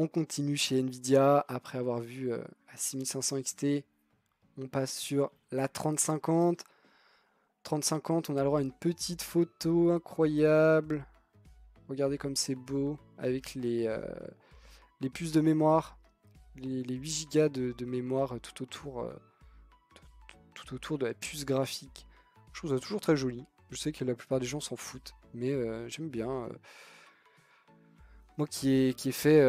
On continue chez Nvidia, après avoir vu la 6500 XT, on passe sur la 3050. 3050, on a le droit à une petite photo incroyable. Regardez comme c'est beau, avec les puces de mémoire les 8 Go de mémoire tout autour de la puce graphique. Je trouve ça toujours très joli. Je sais que la plupart des gens s'en foutent, mais j'aime bien. Moi qui ai fait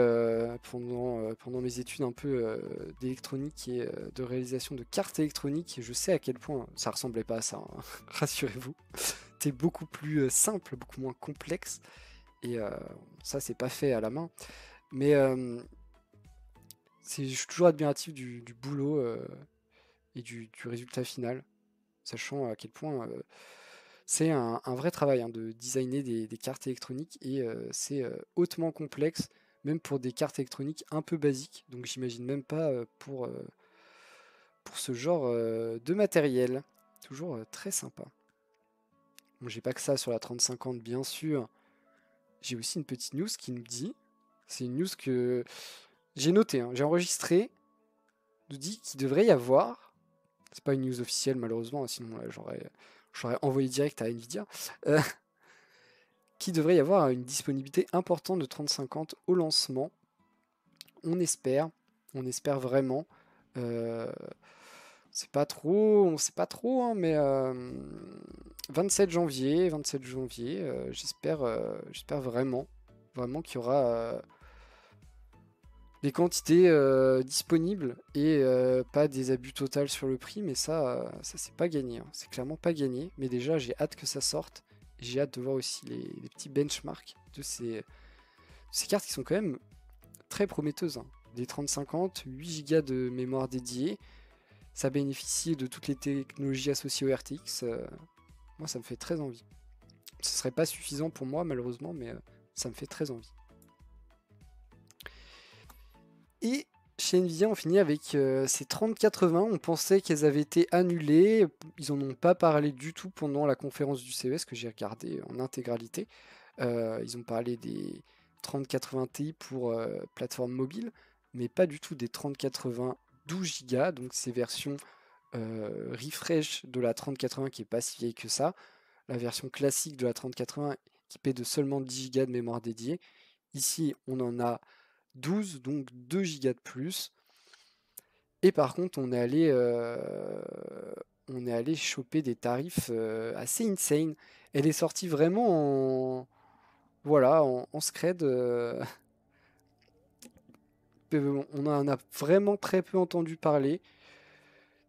pendant mes études un peu d'électronique et de réalisation de cartes électroniques, je sais à quel point ça ressemblait pas à ça, hein, rassurez-vous. C'était beaucoup plus simple, beaucoup moins complexe, et ça c'est pas fait à la main. Mais je suis toujours admiratif du boulot et du résultat final, sachant à quel point c'est un vrai travail hein, de designer des cartes électroniques et c'est hautement complexe, même pour des cartes électroniques un peu basiques. Donc j'imagine même pas pour ce genre de matériel. Toujours très sympa. Bon, j'ai pas que ça sur la 3050 bien sûr. J'ai aussi une petite news qui nous dit, c'est une news que j'ai notée, hein, j'ai enregistré, nous dit qu'il devrait y avoir, c'est pas une news officielle malheureusement, sinon j'aurais envoyé direct à Nvidia, euh, qu'il devrait y avoir une disponibilité importante de 3050 au lancement. On espère vraiment. Euh, on sait pas trop, hein, mais 27 janvier, j'espère vraiment qu'il y aura des quantités disponibles et pas des abus total sur le prix, mais ça c'est pas gagné, hein. C'est clairement pas gagné, mais déjà j'ai hâte que ça sorte. J'ai hâte de voir aussi les petits benchmarks de ces cartes qui sont quand même très prometteuses, hein. Des 3050, 8 Go de mémoire dédiée, ça bénéficie de toutes les technologies associées au RTX. Moi ça me fait très envie. Ce serait pas suffisant pour moi malheureusement, mais ça me fait très envie. Et chez Nvidia, on finit avec ces 3080. On pensait qu'elles avaient été annulées. Ils en ont pas parlé du tout pendant la conférence du CES que j'ai regardé en intégralité. Ils ont parlé des 3080 Ti pour plateforme mobile, mais pas du tout des 3080 12 Go. Donc ces versions refresh de la 3080 qui est pas si vieille que ça. La version classique de la 3080 équipée de seulement 10 Go de mémoire dédiée. Ici, on en a 12, donc 2 Go de plus. Et par contre, on est allé choper des tarifs assez insane. Elle est sortie vraiment voilà, en scred. On en a vraiment très peu entendu parler.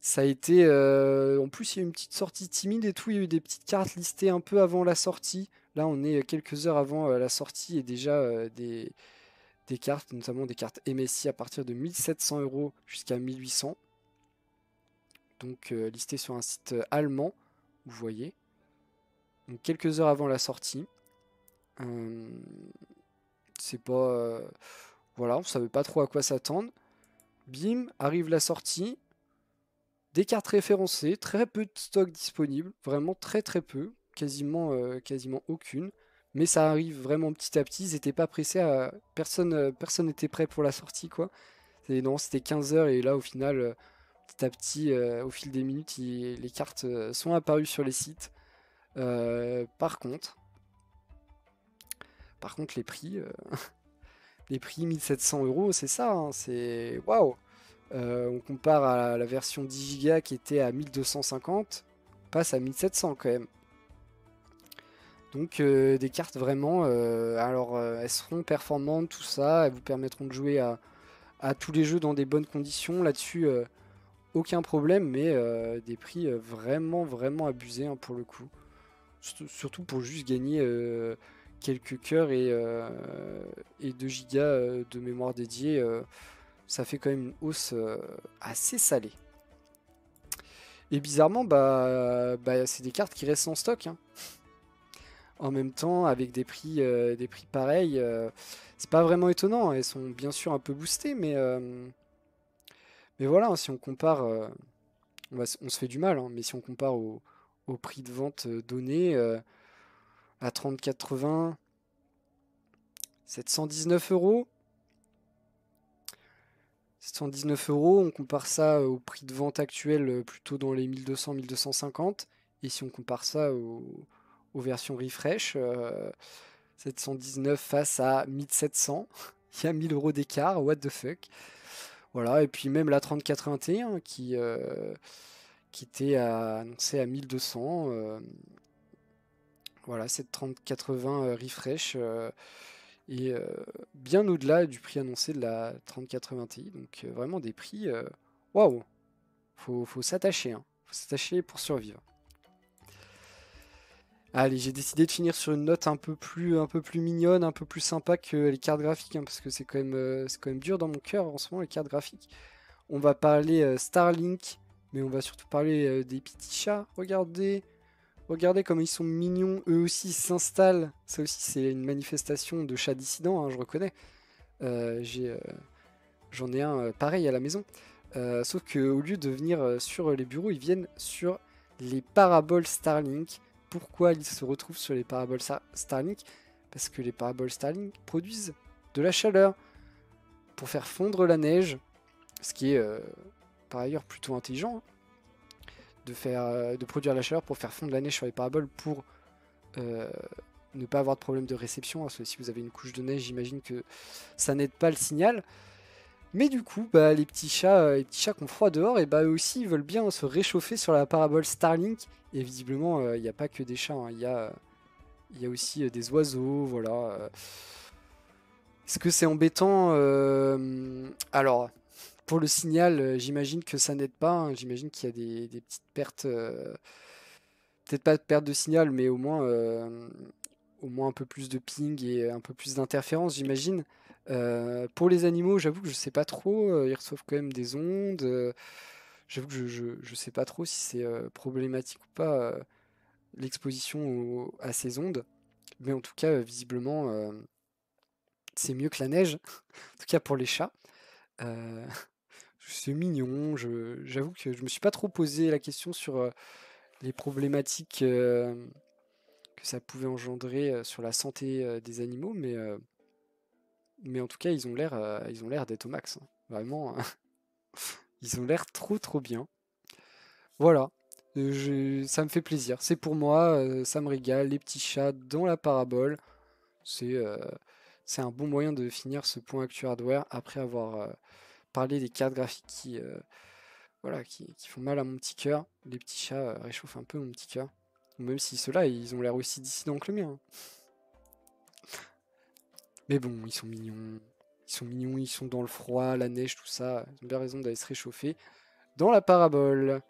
Ça a été. En plus, il y a eu une petite sortie timide et tout. Il y a eu des petites cartes listées un peu avant la sortie. Là, on est quelques heures avant la sortie et déjà des cartes, notamment des cartes MSI à partir de 1700 € jusqu'à 1800. Donc listé sur un site allemand, vous voyez. Donc quelques heures avant la sortie. C'est pas... voilà, on savait pas trop à quoi s'attendre. Bim, arrive la sortie. Des cartes référencées, très peu de stock disponible, vraiment très très peu, quasiment aucune. Mais ça arrive vraiment petit à petit, ils n'étaient pas pressés personne n'était prêt pour la sortie quoi. Non, c'était 15 heures et là au final, petit à petit, au fil des minutes, les cartes sont apparues sur les sites. Par contre, les prix, les prix 1700 €, c'est ça, hein, c'est waouh! On compare à la version 10 Go qui était à 1250, on passe à 1700 quand même. Donc des cartes vraiment, alors elles seront performantes, tout ça, elles vous permettront de jouer à tous les jeux dans des bonnes conditions. Là-dessus, aucun problème, mais des prix vraiment abusés hein, pour le coup. Surtout pour juste gagner quelques cœurs et 2 Go de mémoire dédiée. Ça fait quand même une hausse assez salée. Et bizarrement, c'est des cartes qui restent en stock, hein. En même temps, avec des prix pareils, c'est pas vraiment étonnant. Elles sont bien sûr un peu boostées, mais voilà, hein, si on compare, on se fait du mal, hein, mais si on compare au prix de vente donné à 3080, 719 €. 719 €, on compare ça au prix de vente actuel plutôt dans les 1200-1250. Et si on compare ça aux versions refresh, 719 face à 1700, il y a 1000 € d'écart, what the fuck. Voilà, et puis même la 3081 qui était annoncée à 1200. Voilà, cette 3080 refresh est bien au-delà du prix annoncé de la 3080 Ti. Donc vraiment des prix, waouh, faut s'attacher, hein. Faut s'attacher pour survivre. Allez, j'ai décidé de finir sur une note un peu plus mignonne, un peu plus sympa que les cartes graphiques, hein, parce que c'est quand même dur dans mon cœur en ce moment les cartes graphiques. On va parler Starlink, mais on va surtout parler des petits chats. Regardez, regardez comme ils sont mignons. Eux aussi ils s'installent. Ça aussi c'est une manifestation de chat dissident, hein, je reconnais. Euh, j'ai, euh, J'en ai un pareil à la maison. Sauf qu'au lieu de venir sur les bureaux, ils viennent sur les paraboles Starlink. Pourquoi ils se retrouvent sur les paraboles Starlink? Parce que les paraboles Starlink produisent de la chaleur pour faire fondre la neige, ce qui est par ailleurs plutôt intelligent, hein, de produire la chaleur pour faire fondre la neige sur les paraboles pour euh, ne pas avoir de problème de réception. Parce que si vous avez une couche de neige, j'imagine que ça n'aide pas le signal. Mais du coup, bah, les petits chats qui ont froid dehors, et bah, eux aussi ils veulent bien se réchauffer sur la parabole Starlink. Et visiblement, il n'y a pas que des chats, hein. Il y a aussi des oiseaux, voilà. Est-ce que c'est embêtant? Alors, pour le signal, j'imagine que ça n'aide pas, hein. J'imagine qu'il y a des petites pertes, peut-être pas de perte de signal, mais au moins un peu plus de ping et un peu plus d'interférence, j'imagine. Pour les animaux, j'avoue que je sais pas trop. Ils reçoivent quand même des ondes. J'avoue que je sais pas trop si c'est problématique ou pas l'exposition à ces ondes. Mais en tout cas, visiblement, c'est mieux que la neige. En tout cas pour les chats. Euh, c'est mignon. J'avoue que je me suis pas trop posé la question sur les problématiques que ça pouvait engendrer sur la santé des animaux, mais en tout cas, ils ont l'air d'être au max, hein. Vraiment, ils ont l'air trop trop bien. Voilà. Ça me fait plaisir. C'est pour moi, ça me régale. Les petits chats dans la parabole. C'est euh, c'est un bon moyen de finir ce point actu hardware après avoir parlé des cartes graphiques voilà, qui font mal à mon petit cœur. Les petits chats réchauffent un peu mon petit cœur. Même si ceux-là, ils ont l'air aussi dissidents que le mien, hein. Mais bon, ils sont mignons. Ils sont mignons, ils sont dans le froid, la neige, tout ça. Ils ont bien raison d'aller se réchauffer dans la parabole.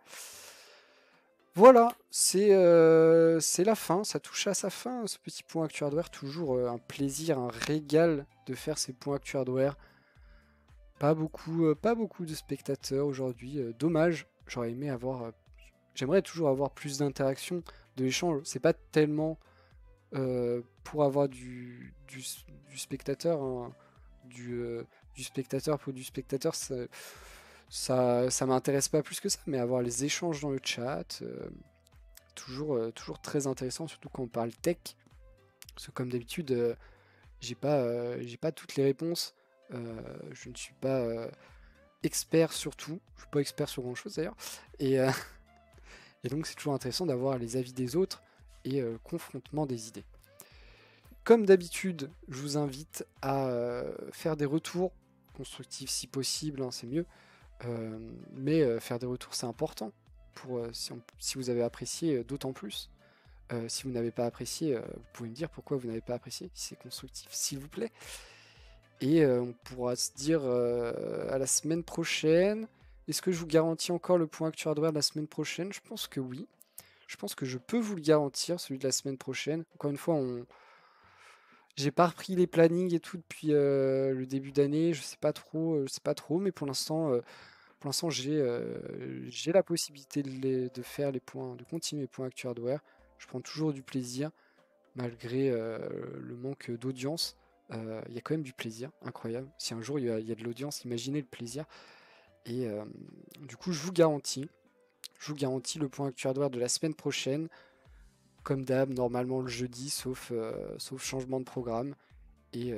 Voilà, c'est la fin, ça touche à sa fin, ce petit point actu hardware. Toujours un plaisir, un régal de faire ces points actu hardware. Pas beaucoup de spectateurs aujourd'hui, dommage. J'aurais aimé avoir, j'aimerais toujours avoir plus d'interaction, de l'échange. C'est pas tellement pour avoir du spectateur, hein, du spectateur pour du spectateur, ça m'intéresse pas plus que ça, mais avoir les échanges dans le chat, toujours très intéressant, surtout quand on parle tech. Parce que comme d'habitude, j'ai pas toutes les réponses. Je ne suis pas expert sur tout. Je suis pas expert sur grand chose d'ailleurs. Et, euh, et donc c'est toujours intéressant d'avoir les avis des autres et confrontement des idées. Comme d'habitude, je vous invite à faire des retours constructifs si possible, hein, c'est mieux. Mais faire des retours, c'est important pour si vous avez apprécié, d'autant plus. Si vous n'avez pas apprécié, vous pouvez me dire pourquoi vous n'avez pas apprécié, si c'est constructif, s'il vous plaît. Et on pourra se dire à la semaine prochaine. Est-ce que je vous garantis encore le point actu hardware de la semaine prochaine? Je pense que oui. Je pense que je peux vous le garantir, celui de la semaine prochaine. Encore une fois, j'ai pas repris les plannings et tout depuis le début d'année. Je sais pas trop, mais pour l'instant, j'ai la possibilité de faire les points, de continuer les points actu hardware. Je prends toujours du plaisir, malgré le manque d'audience. Il y a quand même du plaisir, incroyable. Si un jour il y a de l'audience, imaginez le plaisir. Et du coup, je vous garantis le point actu hardware de la semaine prochaine. Comme d'hab, normalement le jeudi, sauf changement de programme. Et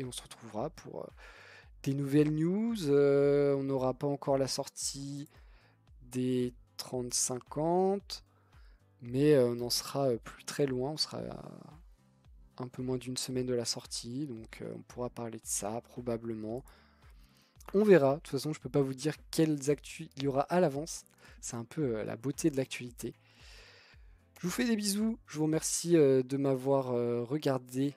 on se retrouvera pour des nouvelles news. On n'aura pas encore la sortie des 30-50, mais on en sera plus très loin. On sera à un peu moins d'une semaine de la sortie, donc on pourra parler de ça probablement. On verra. De toute façon, je peux pas vous dire quelles actus il y aura à l'avance. C'est un peu la beauté de l'actualité. Je vous fais des bisous. Je vous remercie de m'avoir regardé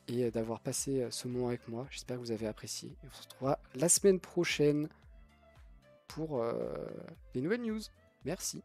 et d'avoir passé ce moment avec moi. J'espère que vous avez apprécié. Et on se retrouvera la semaine prochaine pour les nouvelles news. Merci.